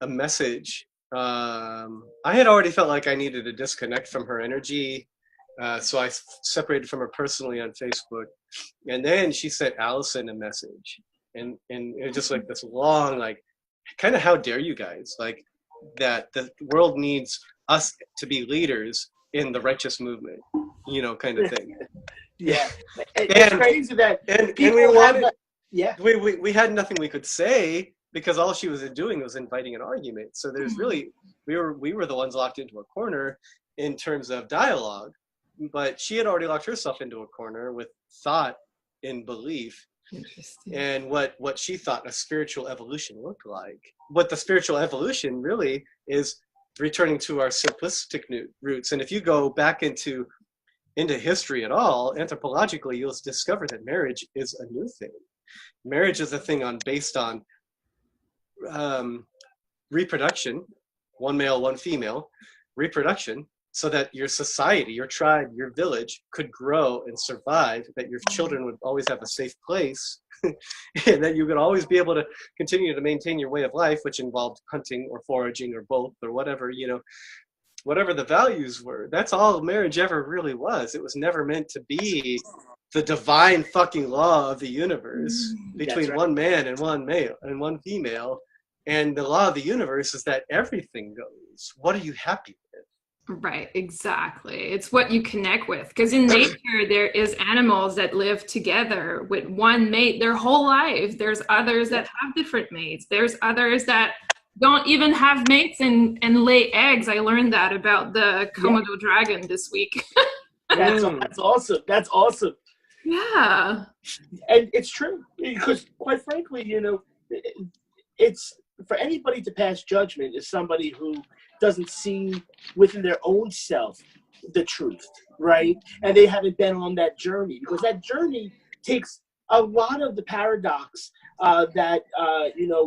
a message. I had already felt like I needed to disconnect from her energy. So I separated from her personally on Facebook. And then she sent Allison a message. And it was just like this long, like, kind of, how dare you guys? Like, that the world needs us to be leaders in the righteous movement, you know, kind of thing.
Yeah. It's crazy that
we had nothing we could say, because all she was doing was inviting an argument. So there's really, we were the ones locked into a corner in terms of dialogue, but she had already locked herself into a corner with thought and belief.
Interesting.
And what she thought a spiritual evolution looked like. What the spiritual evolution really is, returning to our simplistic roots. And if you go back into history at all, anthropologically, you'll discover that marriage is a new thing. Marriage is a thing based on reproduction, one male, one female, reproduction, so that your society, your tribe, your village could grow and survive, that your children would always have a safe place, and that you could always be able to continue to maintain your way of life, which involved hunting or foraging or both or whatever, you know. whatever the values were. That's all marriage ever really was. It was never meant to be the divine fucking law of the universe between one man and one male and one female. And the law of the universe is that everything goes. What are you happy with?
Right, exactly. It's what you connect with. Because in nature, there is animals that live together with one mate their whole life. There's others that have different mates. There's others that don't even have mates and lay eggs. I learned that about the Komodo dragon this week.
That's awesome. That's awesome.
Yeah.
And it's true. Because quite frankly, it's for anybody to pass judgment is somebody who doesn't see within their own self the truth, right? And they haven't been on that journey, because that journey takes a lot of the paradox that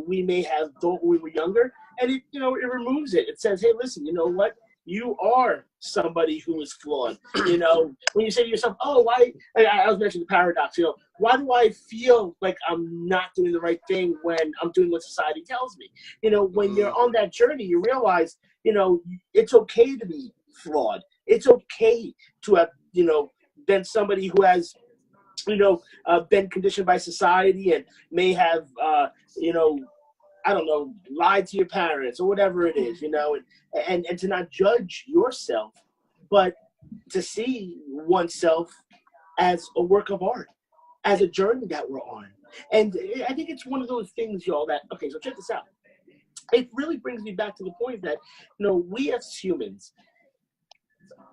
we may have thought when we were younger, and it removes it. It says, hey, listen, you know what? You are somebody who is flawed. When you say to yourself, oh, why? I was mentioning the paradox. Why do I feel like I'm not doing the right thing when I'm doing what society tells me? When you're on that journey, you realize, it's okay to be flawed. It's okay to have, been somebody who has, been conditioned by society and may have, I don't know, lied to your parents or whatever it is, and to not judge yourself, but to see oneself as a work of art, as a journey that we're on. And I think it's one of those things, y'all, that, okay, so check this out. It really brings me back to the point that, we as humans,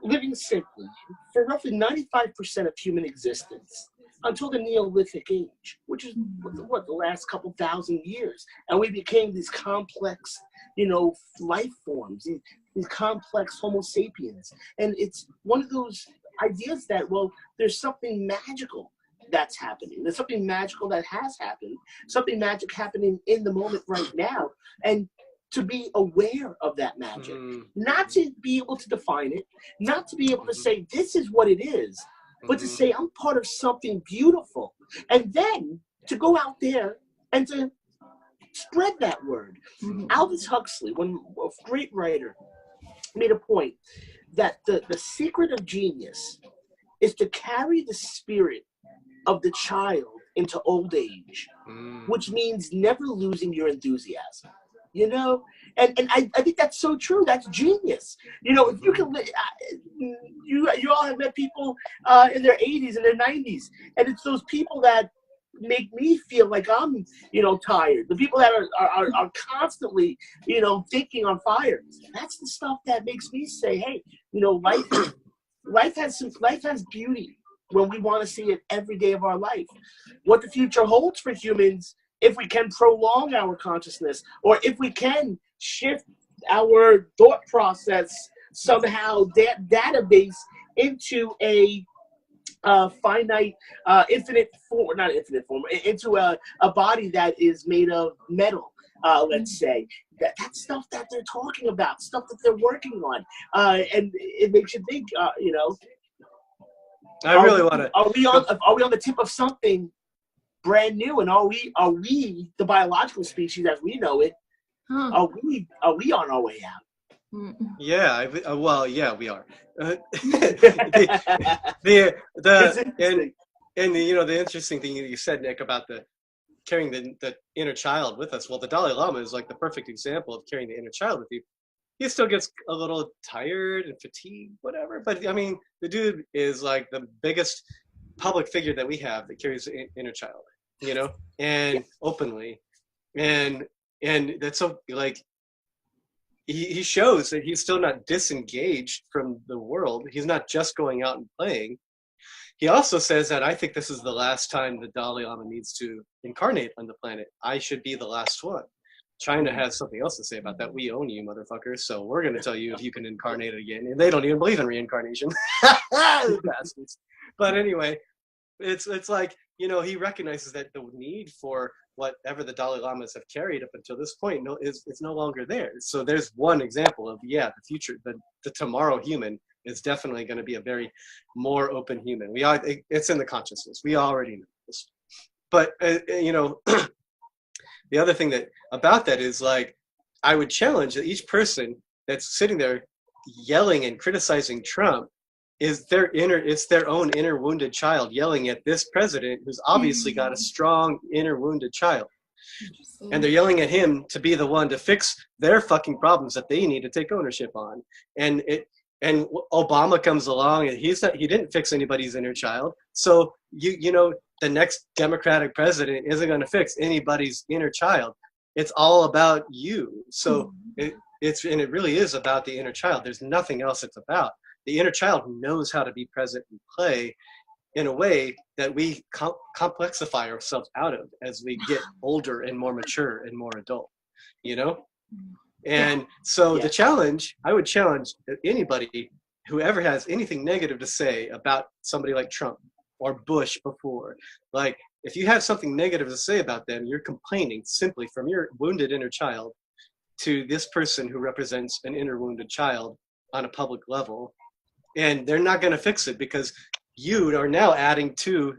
living simply, for roughly 95% of human existence, until the Neolithic age, which is the last couple thousand years. And we became these complex, life forms, these complex Homo sapiens. And it's one of those ideas that, well, there's something magical that's happening. There's something magical that has happened, something magic happening in the moment right now. And to be aware of that magic, not to be able to define it, not to be able to say, this is what it is, but to say, I'm part of something beautiful. And then to go out there and to spread that word. Aldous Huxley, a great writer, made a point that the secret of genius is to carry the spirit of the child into old age, which means never losing your enthusiasm. And I think that's so true. That's genius. If you can, you all have met people in their 80s and their 90s, and it's those people that make me feel like I'm, tired. The people that are constantly, thinking on fire. That's the stuff that makes me say, hey, life has beauty when we want to see it every day of our life. What the future holds for humans, if we can prolong our consciousness, or if we can shift our thought process somehow, that database into a finite, infinite form, not infinite form, into a body that is made of metal, let's say. That's stuff that they're talking about, stuff that they're working on. And it makes you think,
I really want to.
Are we on the tip of something brand new? And are we the biological species as we know it? Are we on our way out?
Yeah, we are. The interesting thing you said, Nick, about carrying the inner child with us. Well, the Dalai Lama is like the perfect example of carrying the inner child with you. He still gets a little tired and fatigued, whatever. But I mean, the dude is like the biggest public figure that we have that carries the inner child, and openly, and that's so like he shows that he's still not disengaged from the world. He's not just going out and playing. He also says that I think this is the last time the Dalai Lama needs to incarnate on the planet. I should be the last one. China has something else to say about that. We own you, motherfuckers. So we're going to tell you if you can incarnate again. And they don't even believe in reincarnation. Bastards. But anyway, it's like, he recognizes that the need for whatever the Dalai Lamas have carried up until this point is no longer there. So there's one example of, the future, the tomorrow human is definitely going to be a very more open human. It's in the consciousness. We already know this. But, the other thing about that is, like, I would challenge that each person that's sitting there yelling and criticizing Trump is it's their own inner wounded child yelling at this president who's obviously got a strong inner wounded child. And they're yelling at him to be the one to fix their fucking problems that they need to take ownership on. And Obama comes along and he didn't fix anybody's inner child. So the next Democratic president isn't going to fix anybody's inner child. It's all about you. So it really is about the inner child. There's nothing else it's about. The inner child knows how to be present and play in a way that we complexify ourselves out of as we get older and more mature and more adult, And so the challenge, I would challenge anybody who ever has anything negative to say about somebody like Trump or Bush before. Like, if you have something negative to say about them, you're complaining simply from your wounded inner child to this person who represents an inner wounded child on a public level. And they're not going to fix it because you are now adding to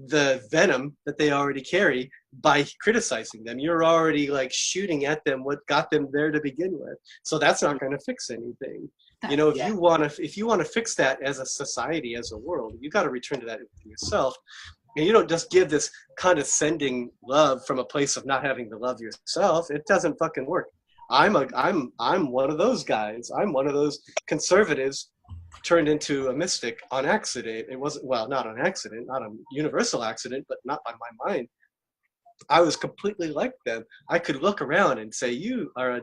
the venom that they already carry by criticizing them. You're already like shooting at them what got them there to begin with. So that's not going to fix anything. If you want to fix that as a society, as a world, you got to return to that within yourself. And you don't just give this condescending love from a place of not having to love yourself. It doesn't fucking work. I'm one of those guys. I'm one of those conservatives turned into a mystic on accident. It wasn't, well, not on accident, not a universal accident, but not by my mind. I was completely like them. I could look around and say, you are a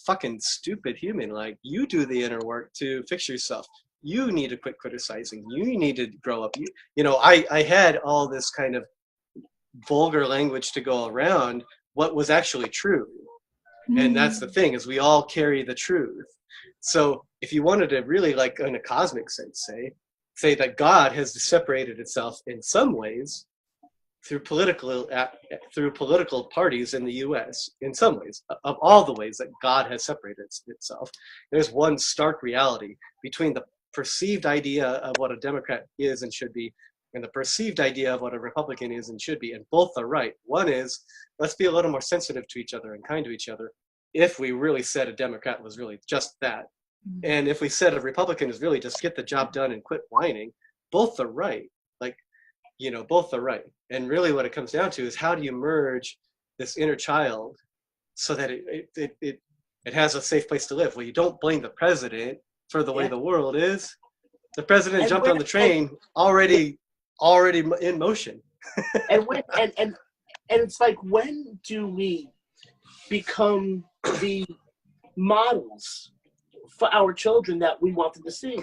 fucking stupid human. Like, you do the inner work to fix yourself. You need to quit criticizing. You need to grow up. I had all this kind of vulgar language to go around what was actually true. And that's the thing, is we all carry the truth. So if you wanted to really, like, in a cosmic sense, say that God has separated itself in some ways through political parties in the U.S. in some ways, of all the ways that God has separated itself, there's one stark reality between the perceived idea of what a Democrat is and should be and the perceived idea of what a Republican is and should be, and both are right. One is, let's be a little more sensitive to each other and kind to each other if we really said a Democrat was really just that. And if we said a Republican is really just get the job done and quit whining, both are right. Like, both are right. And really what it comes down to is, how do you merge this inner child so that it has a safe place to live? Well, you don't blame the president for the way the world is. The president jumped on the train already in motion.
and it's like, when do we become the models for our children that we want them to see?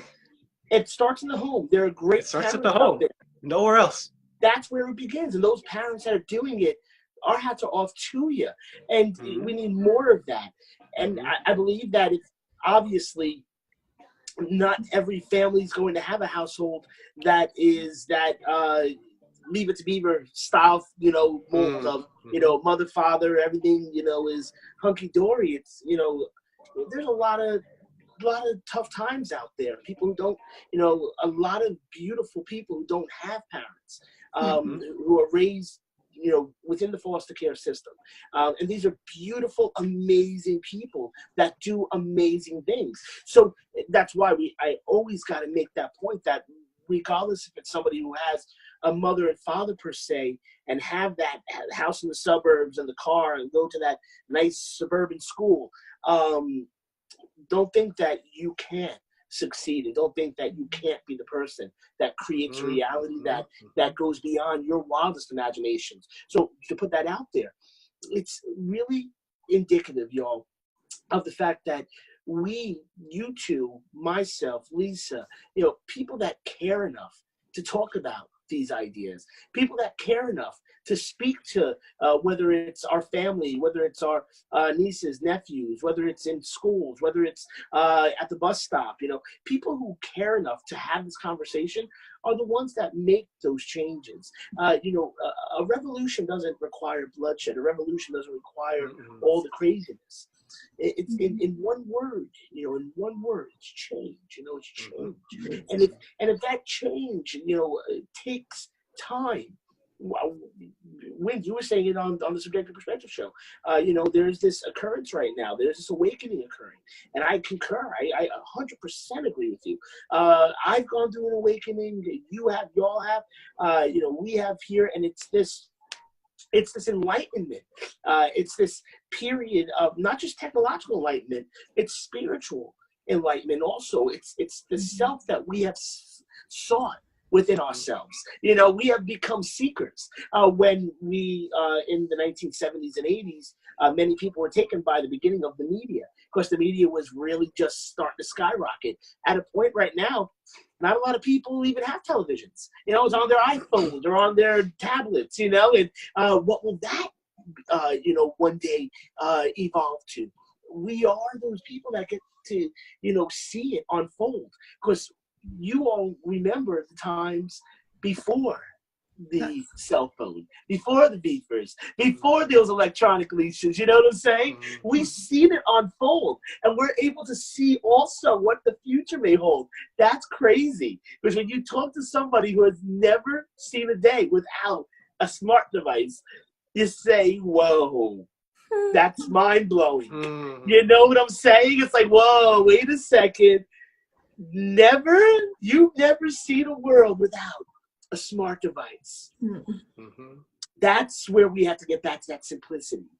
It starts in the home. There are great
It starts at the home. Nowhere else.
That's where it begins. And those parents that are doing it, our hats are off to you. And we need more of that. And I believe that it's obviously not every family is going to have a household that is that Leave It to Beaver style, mold of, mother, father, everything, is hunky-dory. It's, there's a lot of tough times out there. People who don't, a lot of beautiful people who don't have parents, who are raised, within the foster care system. And these are beautiful, amazing people that do amazing things. So that's why I always got to make that point that regardless if it's somebody who has a mother and father per se, and have that house in the suburbs and the car and go to that nice suburban school, don't think that you can't succeed, and don't think that you can't be the person that creates a reality that goes beyond your wildest imaginations. So to put that out there, it's really indicative, y'all, of the fact that you two, myself, Lisa, people that care enough to talk about these ideas, people that care enough to speak to, whether it's our family, whether it's our nieces, nephews, whether it's in schools, whether it's at the bus stop, people who care enough to have this conversation are the ones that make those changes. A revolution doesn't require bloodshed. A revolution doesn't require all the craziness. It's in one word, in one word, it's change. It's change. And if that change, takes time, When you were saying it on the Subjective Perspective show, there's this occurrence right now. There's this awakening occurring, and I concur. I 100% agree with you. I've gone through an awakening. Y'all have. We have here, and it's this enlightenment. It's this period of not just technological enlightenment. It's spiritual enlightenment also. It's the self that we have sought within ourselves. We have become seekers. When we, in the 1970s and 80s, many people were taken by the beginning of the media. Of course, the media was really just starting to skyrocket. At a point right now, not a lot of people even have televisions. It's on their iPhones or on their tablets, and what will that, one day evolve to? We are those people that get to, see it unfold. Because you all remember the times before the cell phone, before the beepers, before those electronic leashes, you know what I'm saying? We've seen it unfold, and we're able to see also what the future may hold. That's crazy, because when you talk to somebody who has never seen a day without a smart device, you say, whoa, that's mind-blowing. You know what I'm saying? It's like, whoa, wait a second. You've never seen a world without a smart device. That's where we have to get back to that simplicity.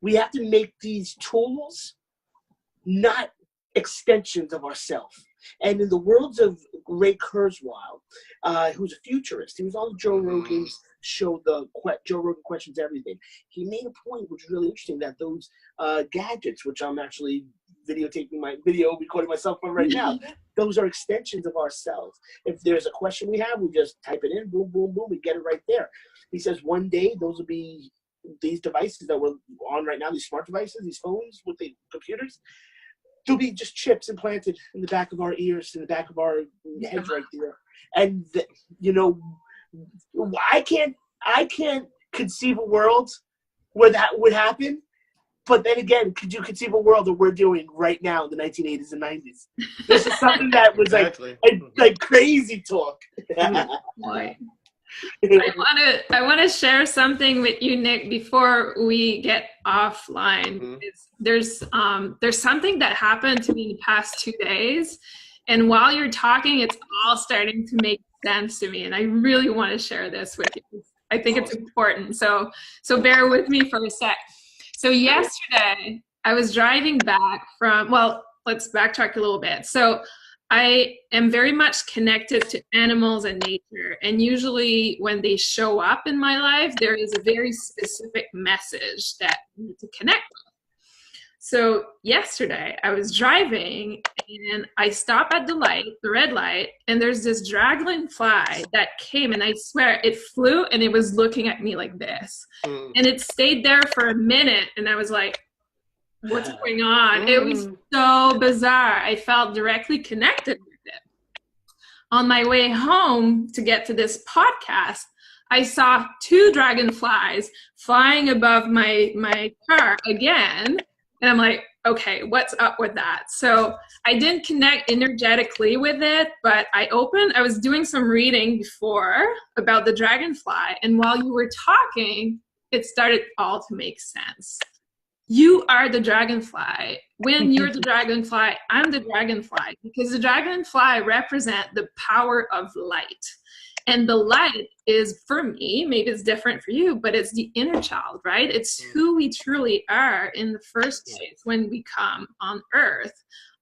We have to make these tools not extensions of ourselves. And in the words of Ray Kurzweil, who's a futurist, he was on Joe Rogan's show, Joe Rogan Questions Everything. He made a point which is really interesting, that those gadgets, which I'm actually recording myself on right now, those are extensions of ourselves. If there's a question we have, we just type it in, boom, boom, boom, we get it right there. He says one day those will be these devices that we're on right now, these smart devices, these phones with the computers, there'll be just chips implanted in the back of our ears, in the back of our heads right there. And, I can't conceive a world where that would happen. But then again, could you conceive a world that we're doing right now in the 1980s and 90s? This is something that was like crazy talk.
I want to share something with you, Nick, before we get offline. There's something that happened to me in the past 2 days, and while you're talking, it's all starting to make sense to me, and I really want to share this with you. I think it's important. So bear with me for a sec. So yesterday, I was driving back let's backtrack a little bit. So I am very much connected to animals and nature. And usually when they show up in my life, there is a very specific message that I need to connect with. So yesterday, I was driving and I stop at the red light, and there's this dragonfly that came, and I swear it flew and it was looking at me like this. And it stayed there for a minute, and I was like, what's going on? It was so bizarre. I felt directly connected with it. On my way home to get to this podcast, I saw 2 dragonflies flying above my car again. And I'm like, okay, what's up with that? So I didn't connect energetically with it, but I was doing some reading before about the dragonfly. And while you were talking, it started all to make sense. You are the dragonfly. When you're the dragonfly, I'm the dragonfly, because the dragonfly represent the power of light. And the light is, for me, maybe it's different for you, but it's the inner child, right? It's who we truly are in the first place when we come on earth.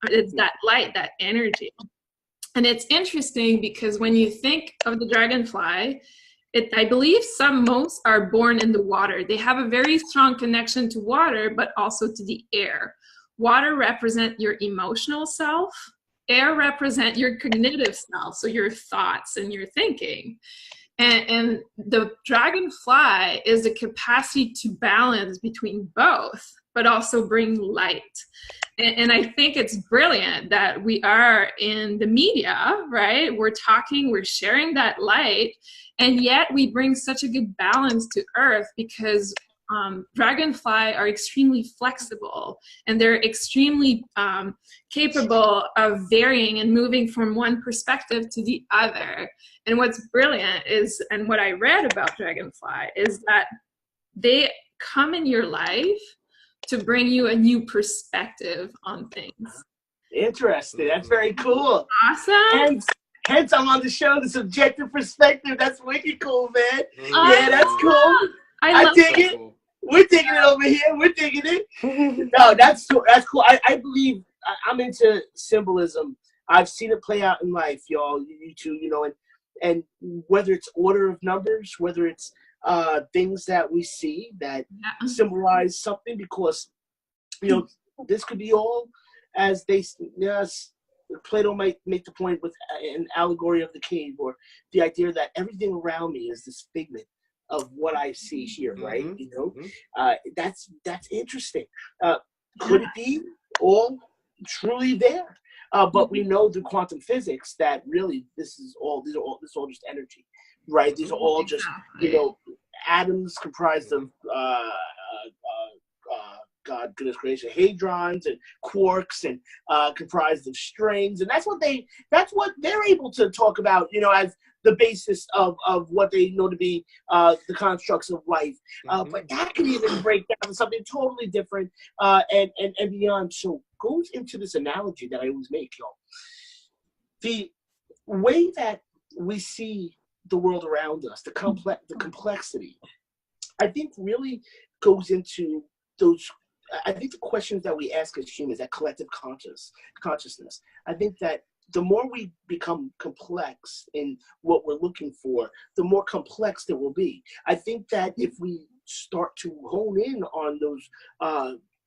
It's that light, that energy. And it's interesting because when you think of the dragonfly, I believe most are born in the water. They have a very strong connection to water, but also to the air. Water represents your emotional self. Air represent your cognitive self, so your thoughts and your thinking. And the dragonfly is the capacity to balance between both, but also bring light. And I think it's brilliant that we are in the media, right? We're talking, we're sharing that light, and yet we bring such a good balance to Earth, because dragonfly are extremely flexible, and they're extremely capable of varying and moving from one perspective to the other. And what's brilliant is, and what I read about dragonfly, is that they come in your life to bring you a new perspective on things.
Interesting. That's very cool.
Awesome.
Hence, I'm on the show, the subjective perspective. That's wicked cool, man. Yeah, that's cool. I dig it. Cool. We're digging it over here. We're digging it. No, that's cool. I believe I'm into symbolism. I've seen it play out in life, y'all. You too, you know, and whether it's order of numbers, whether it's things that we see that symbolize something, because, you know, this could be all, as they, yes, Plato might make the point with an allegory of the cave, or the idea that everything around me is this figment of what I see here, right? You know, that's interesting. Could it be all truly there? But we know through quantum physics that really this is all just energy, right? These are all just, you know, atoms comprised of God, goodness gracious, hadrons and quarks, and comprised of strings, and that's what they're able to talk about, you know, as the basis of what they know to be the constructs of life. But that could even break down to something totally different and beyond. So goes into this analogy that I always make, y'all. The way that we see the world around us, the complexity, I think really goes into those. I think the questions that we ask as humans, that collective consciousness, I think that the more we become complex in what we're looking for, the more complex there will be. I think that if we start to hone in on those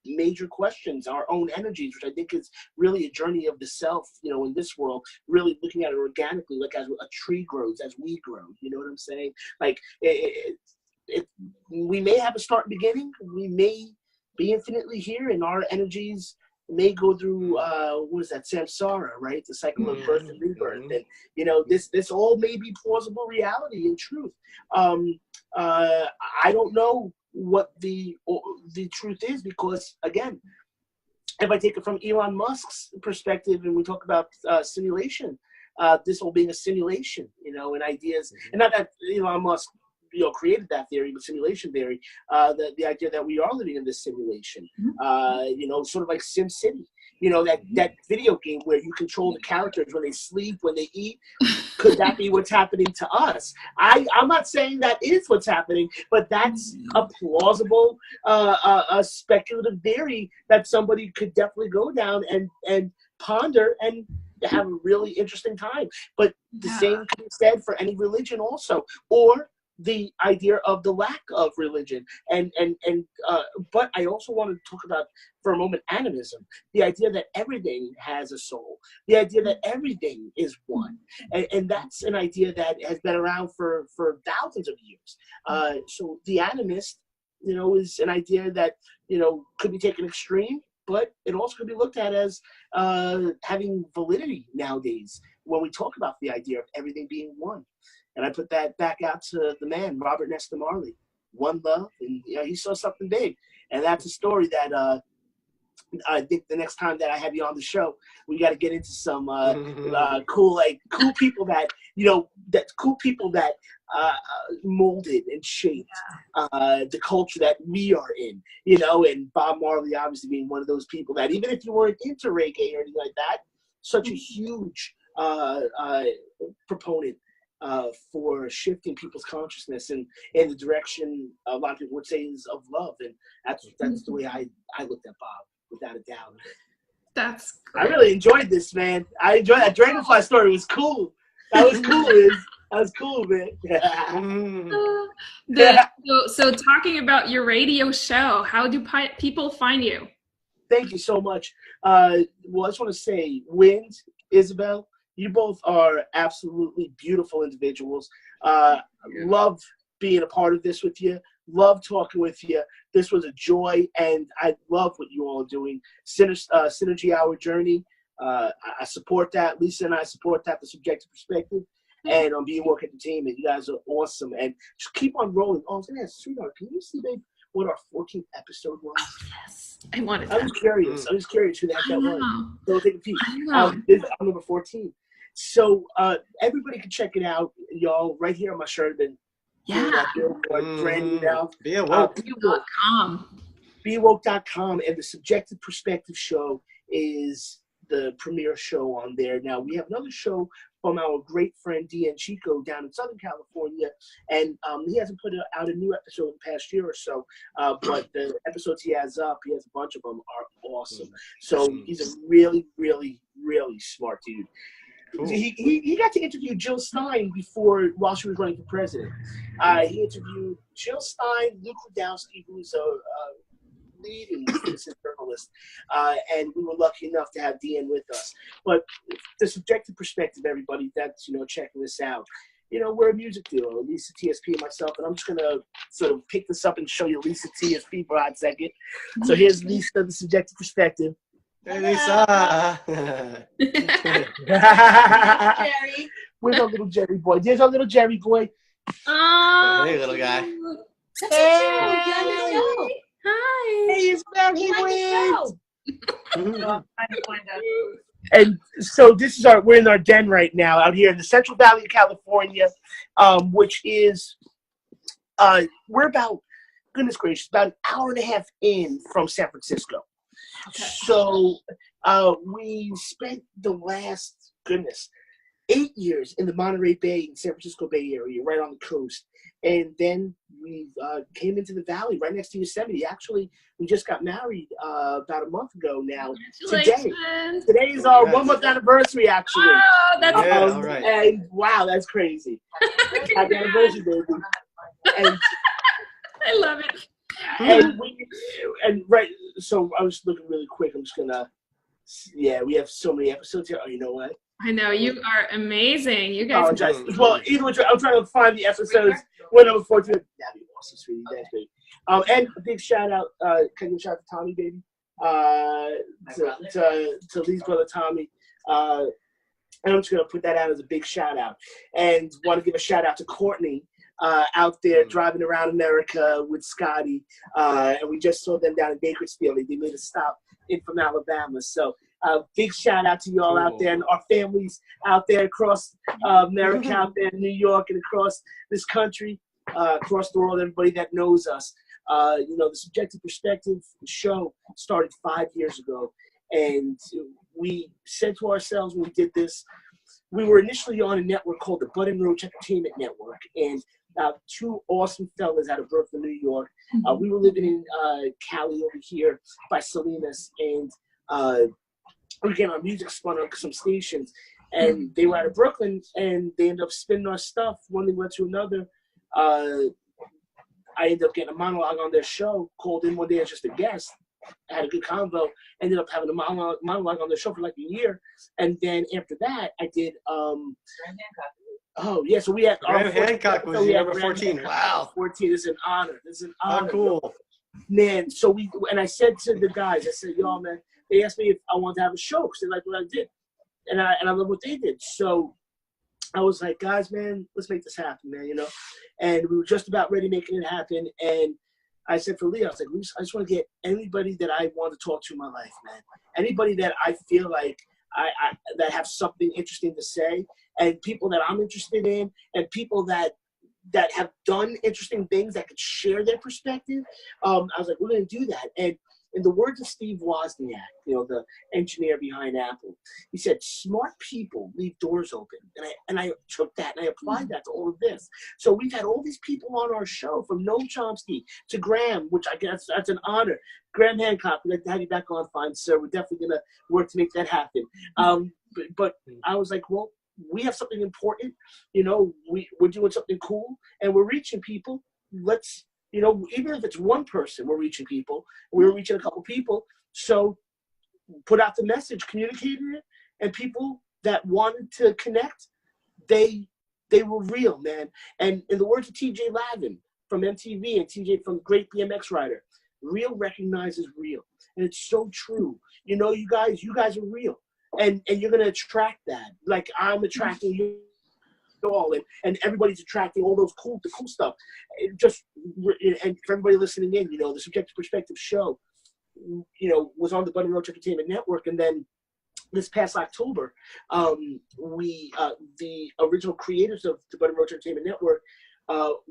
major questions, our own energies, which I think is really a journey of the self, you know, in this world, really looking at it organically, like as a tree grows, as we grow, you know what I'm saying? Like, we may have a start and beginning, we may be infinitely here, and our energies may go through what is that, samsara, right? The cycle of birth and rebirth. And you know, this all may be plausible reality and truth. I don't know what the truth is, because again, if I take it from Elon Musk's perspective and we talk about simulation, this whole being a simulation, you know, and ideas, and not that Elon Musk, you know, created that theory, but simulation theory, the idea that we are living in this simulation, you know, sort of like Sim City, you know, that video game where you control the characters when they sleep, when they eat. Could that be what's happening to us? I'm not saying that is what's happening, but that's a plausible, a speculative theory that somebody could definitely go down and ponder and have a really interesting time. But the same can be said for any religion also, or the idea of the lack of religion, but I also want to talk about for a moment animism, the idea that everything has a soul, the idea that everything is one, and that's an idea that has been around for thousands of years. So the animist, you know, is an idea that, you know, could be taken extreme, but it also could be looked at as having validity nowadays when we talk about the idea of everything being one. And I put that back out to the man, Robert Nesta Marley, One Love, and you know, he saw something big. And that's a story that I think the next time that I have you on the show, we got to get into some cool people that, you know, molded and shaped the culture that we are in, you know, and Bob Marley obviously being one of those people that, even if you weren't into reggae or anything like that, such a huge proponent for shifting people's consciousness in the direction a lot of people would say is of love. And that's the way I looked at Bob, without a doubt.
That's great.
I really enjoyed this, man. I enjoyed that Dragonfly story. Was cool. That was cool, Liz. That was cool, man.
So talking about your radio show, how do people find you?
Thank you so much. Well, I just want to say, Wind, Isabel, you both are absolutely beautiful individuals. Love being a part of this with you. Love talking with you. This was a joy, and I love what you all are doing. Synergy Hour Journey. I support that. Lisa and I support that, the subjective perspective. And on being work at the team, and you guys are awesome. And just keep on rolling. Oh, yeah, sweetheart, can you see, babe, what our 14th episode was?
Yes, I wanted
I
that.
was curious. I was curious who the heck that was. So take a peek. This is number 14. So everybody can check it out, y'all. Right here on my shirt. Been brand new now.
Be awoke.
BeAwoke.com.
BeAwoke.com, and the Subjective Perspective Show is the premier show on there. Now we have another show from our great friend Dean Chico down in Southern California, and he hasn't put out a new episode in the past year or so, but the episodes he has up, he has a bunch of them, are awesome. So he's a really, really, really smart dude. Cool. He got to interview Jill Stein while she was running for president. He interviewed Jill Stein, Luke Rudowski, who's a leading citizen journalist, and we were lucky enough to have Dean with us. But the Subjective Perspective, everybody that's checking this out. We're a music duo, Lisa TSP and myself, and I'm just gonna sort of pick this up and show you Lisa TSP for a hot second. So here's Lisa, the Subjective Perspective.
Hey, Lisa.
Jerry. Where's our little Jerry boy? There's our little Jerry boy.
Oh,
hey, little guy.
Hey.
Hi.
Hey, it's Maggie And so this is we're in our den right now out here in the Central Valley of California, which is, we're about, goodness gracious, about an hour and a half in from San Francisco. Okay. So we spent the last, 8 years in the Monterey Bay and San Francisco Bay Area, right on the coast. And then we came into the valley right next to Yosemite. Actually, we just got married about a month ago now. Today is our 1 month anniversary, actually.
Oh, that's
all right.
And wow, that's crazy. Happy anniversary, baby. And,
I love it.
So I was looking really quick. I'm just gonna, we have so many episodes here. Oh, you know what?
I know, you are amazing. You guys.
Apologize. Well, either way, I'm trying to find the episodes. We're number 14. That'd be awesome, sweetie. Thanks, baby. And a big shout out. Can you shout out to Tommy, baby? To Lee's brother Tommy. And I'm just gonna put that out as a big shout out. And want to give a shout out to Courtney. Out there driving around America with Scotty, and we just saw them down in Bakersfield. They made a stop in from Alabama. So big shout out to you all out there and our families out there across America, out there in New York and across this country, across the world, everybody that knows us. The Subjective Perspective show started 5 years ago, and we said to ourselves when we did this, we were initially on a network called the Bud and Roach Entertainment Network, and two awesome fellas out of Brooklyn, New York. We were living in Cali over here by Salinas, and we were getting our music spun on some stations, and they were out of Brooklyn, and they ended up spinning our stuff. One thing led to another. I ended up getting a monologue on their show, called in one day as just a guest. I had a good convo, ended up having a monologue on the show for like a year, and then after that, I did. Oh yeah, so we had
Graham Hancock was number 14. Wow,
14 is an honor. This is an honor.
Oh, cool,
man. So I said to the guys, I said, y'all, man. They asked me if I wanted to have a show because they liked what I did, and I love what they did. So I was like, guys, man, let's make this happen, man. And we were just about ready making it happen, and I said for Lee, I was like, I just want to get anybody that I want to talk to in my life, man. Anybody that I feel like that have something interesting to say, and people that I'm interested in, and people that have done interesting things that could share their perspective. I was like, we're going to do that. And in the words of Steve Wozniak, the engineer behind Apple, he said, smart people leave doors open. And I took that and I applied that to all of this. So we've had all these people on our show, from Noam Chomsky to Graham, which I guess that's an honor. Graham Hancock, we'd like to have you back on, fine, sir. We're definitely going to work to make that happen. But I was like, well, we have something important. We're doing something cool, and we're reaching people. Let's, even if it's one person, we're reaching people. We're reaching a couple people. So put out the message, communicated it, and people that wanted to connect, they were real, man. And in the words of TJ Lavin from MTV and TJ from Great BMX Rider, real recognizes real. And it's so true. You guys are real. And you're going to attract that. Like I'm attracting you. all, and everybody's attracting all the cool stuff. And for everybody listening in, the Subjective Perspective show, was on the Bud and Roach Entertainment Network, and then this past October, the original creators of the Bud and Roach Entertainment Network,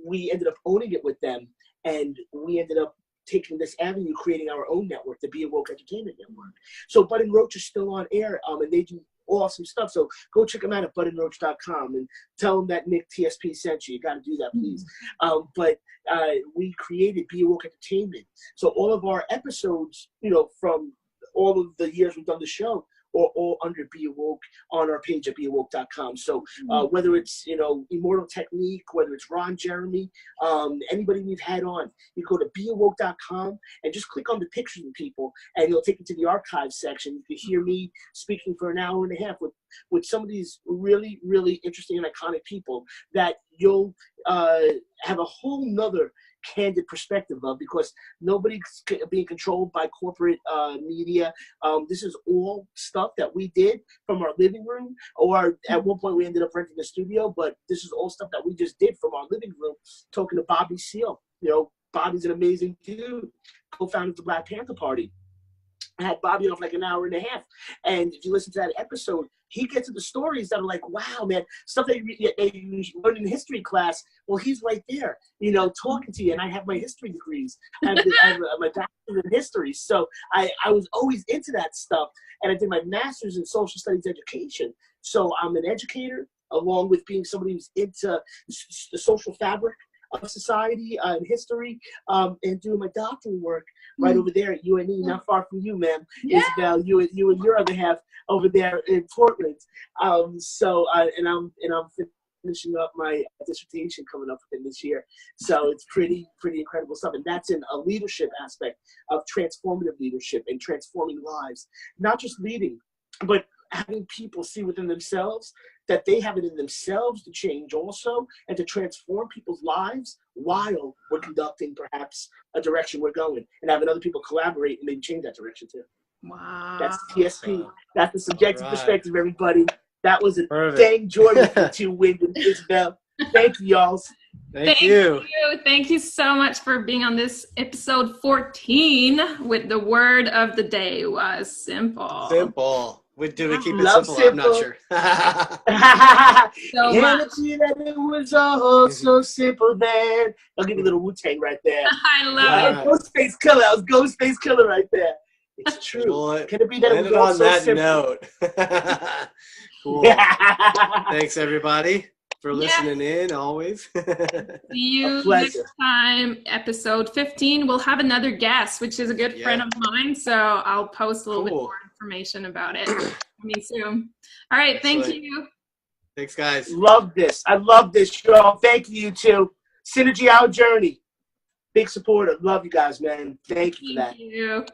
we ended up owning it with them, and we ended up taking this avenue, creating our own network, the Be Awoke Entertainment Network. So Bud and Roach is still on air, and they do awesome stuff. So go check them out at budandroach.com and tell them that Nick TSP sent you. You got to do that, please. But we created Be Awoke Entertainment. So all of our episodes, from all of the years we've done the show, or all under Be Awoke on our page at beawoke.com. So whether it's, Immortal Technique, whether it's Ron Jeremy, anybody we've had on, you go to beawoke.com and just click on the pictures of people, and it'll take you to the archive section. You can hear me speaking for an hour and a half with some of these really, really interesting and iconic people that you'll have a whole nother candid perspective of, because nobody's being controlled by corporate media. This is all stuff that we did from our living room, or at one point we ended up renting a studio, but this is all stuff that we just did from our living room, talking to Bobby Seale. Bobby's an amazing dude, co-founder of the Black Panther Party. I had Bobby on for like an hour and a half, and if you listen to that episode, he gets into stories that are like, wow, man, stuff that you learned in history class. Well, he's right there, talking to you. And I have my history degrees. I have my bachelor's in history. So I was always into that stuff. And I did my master's in social studies education. So I'm an educator, along with being somebody who's into the social fabric of society and history, and doing my doctoral work right over there at UNE, not far from you, ma'am. Yeah. Isabel, you and your other half over there in Portland. And I'm finishing up my dissertation coming up within this year. So it's pretty incredible stuff. And that's in a leadership aspect of transformative leadership and transforming lives, not just leading, but having people see within themselves that they have it in themselves to change also, and to transform people's lives while we're conducting perhaps a direction we're going, and having other people collaborate and maybe change that direction too.
Wow.
That's TSP. That's the Subjective Perspective, everybody. That was a dang joy with you two, Wyndham and Isabel. Thank you, y'all.
Thank you.
Thank you so much for being on this episode 14 with the word of the day was simple.
Simple. Do we keep it simple?
Simple?
I'm not sure.
So can't see that it was all so simple then. I'll give you a little Wu-Tang right there.
I love it.
Ghostface Killer. I was Ghostface Killer right there. It's true. Well, can it be that it was all so simple? Note.
Cool. Thanks, everybody, for listening in always.
See you next time, episode 15. We'll have another guest, which is a good friend of mine, so I'll post a little bit more information about it coming soon. All right, Excellent. Thank you.
Thanks, guys.
Love this. I love this show. Thank you too. Synergy Our Journey. Big supporter. Love you guys, man. Thank you for that.
Thank you.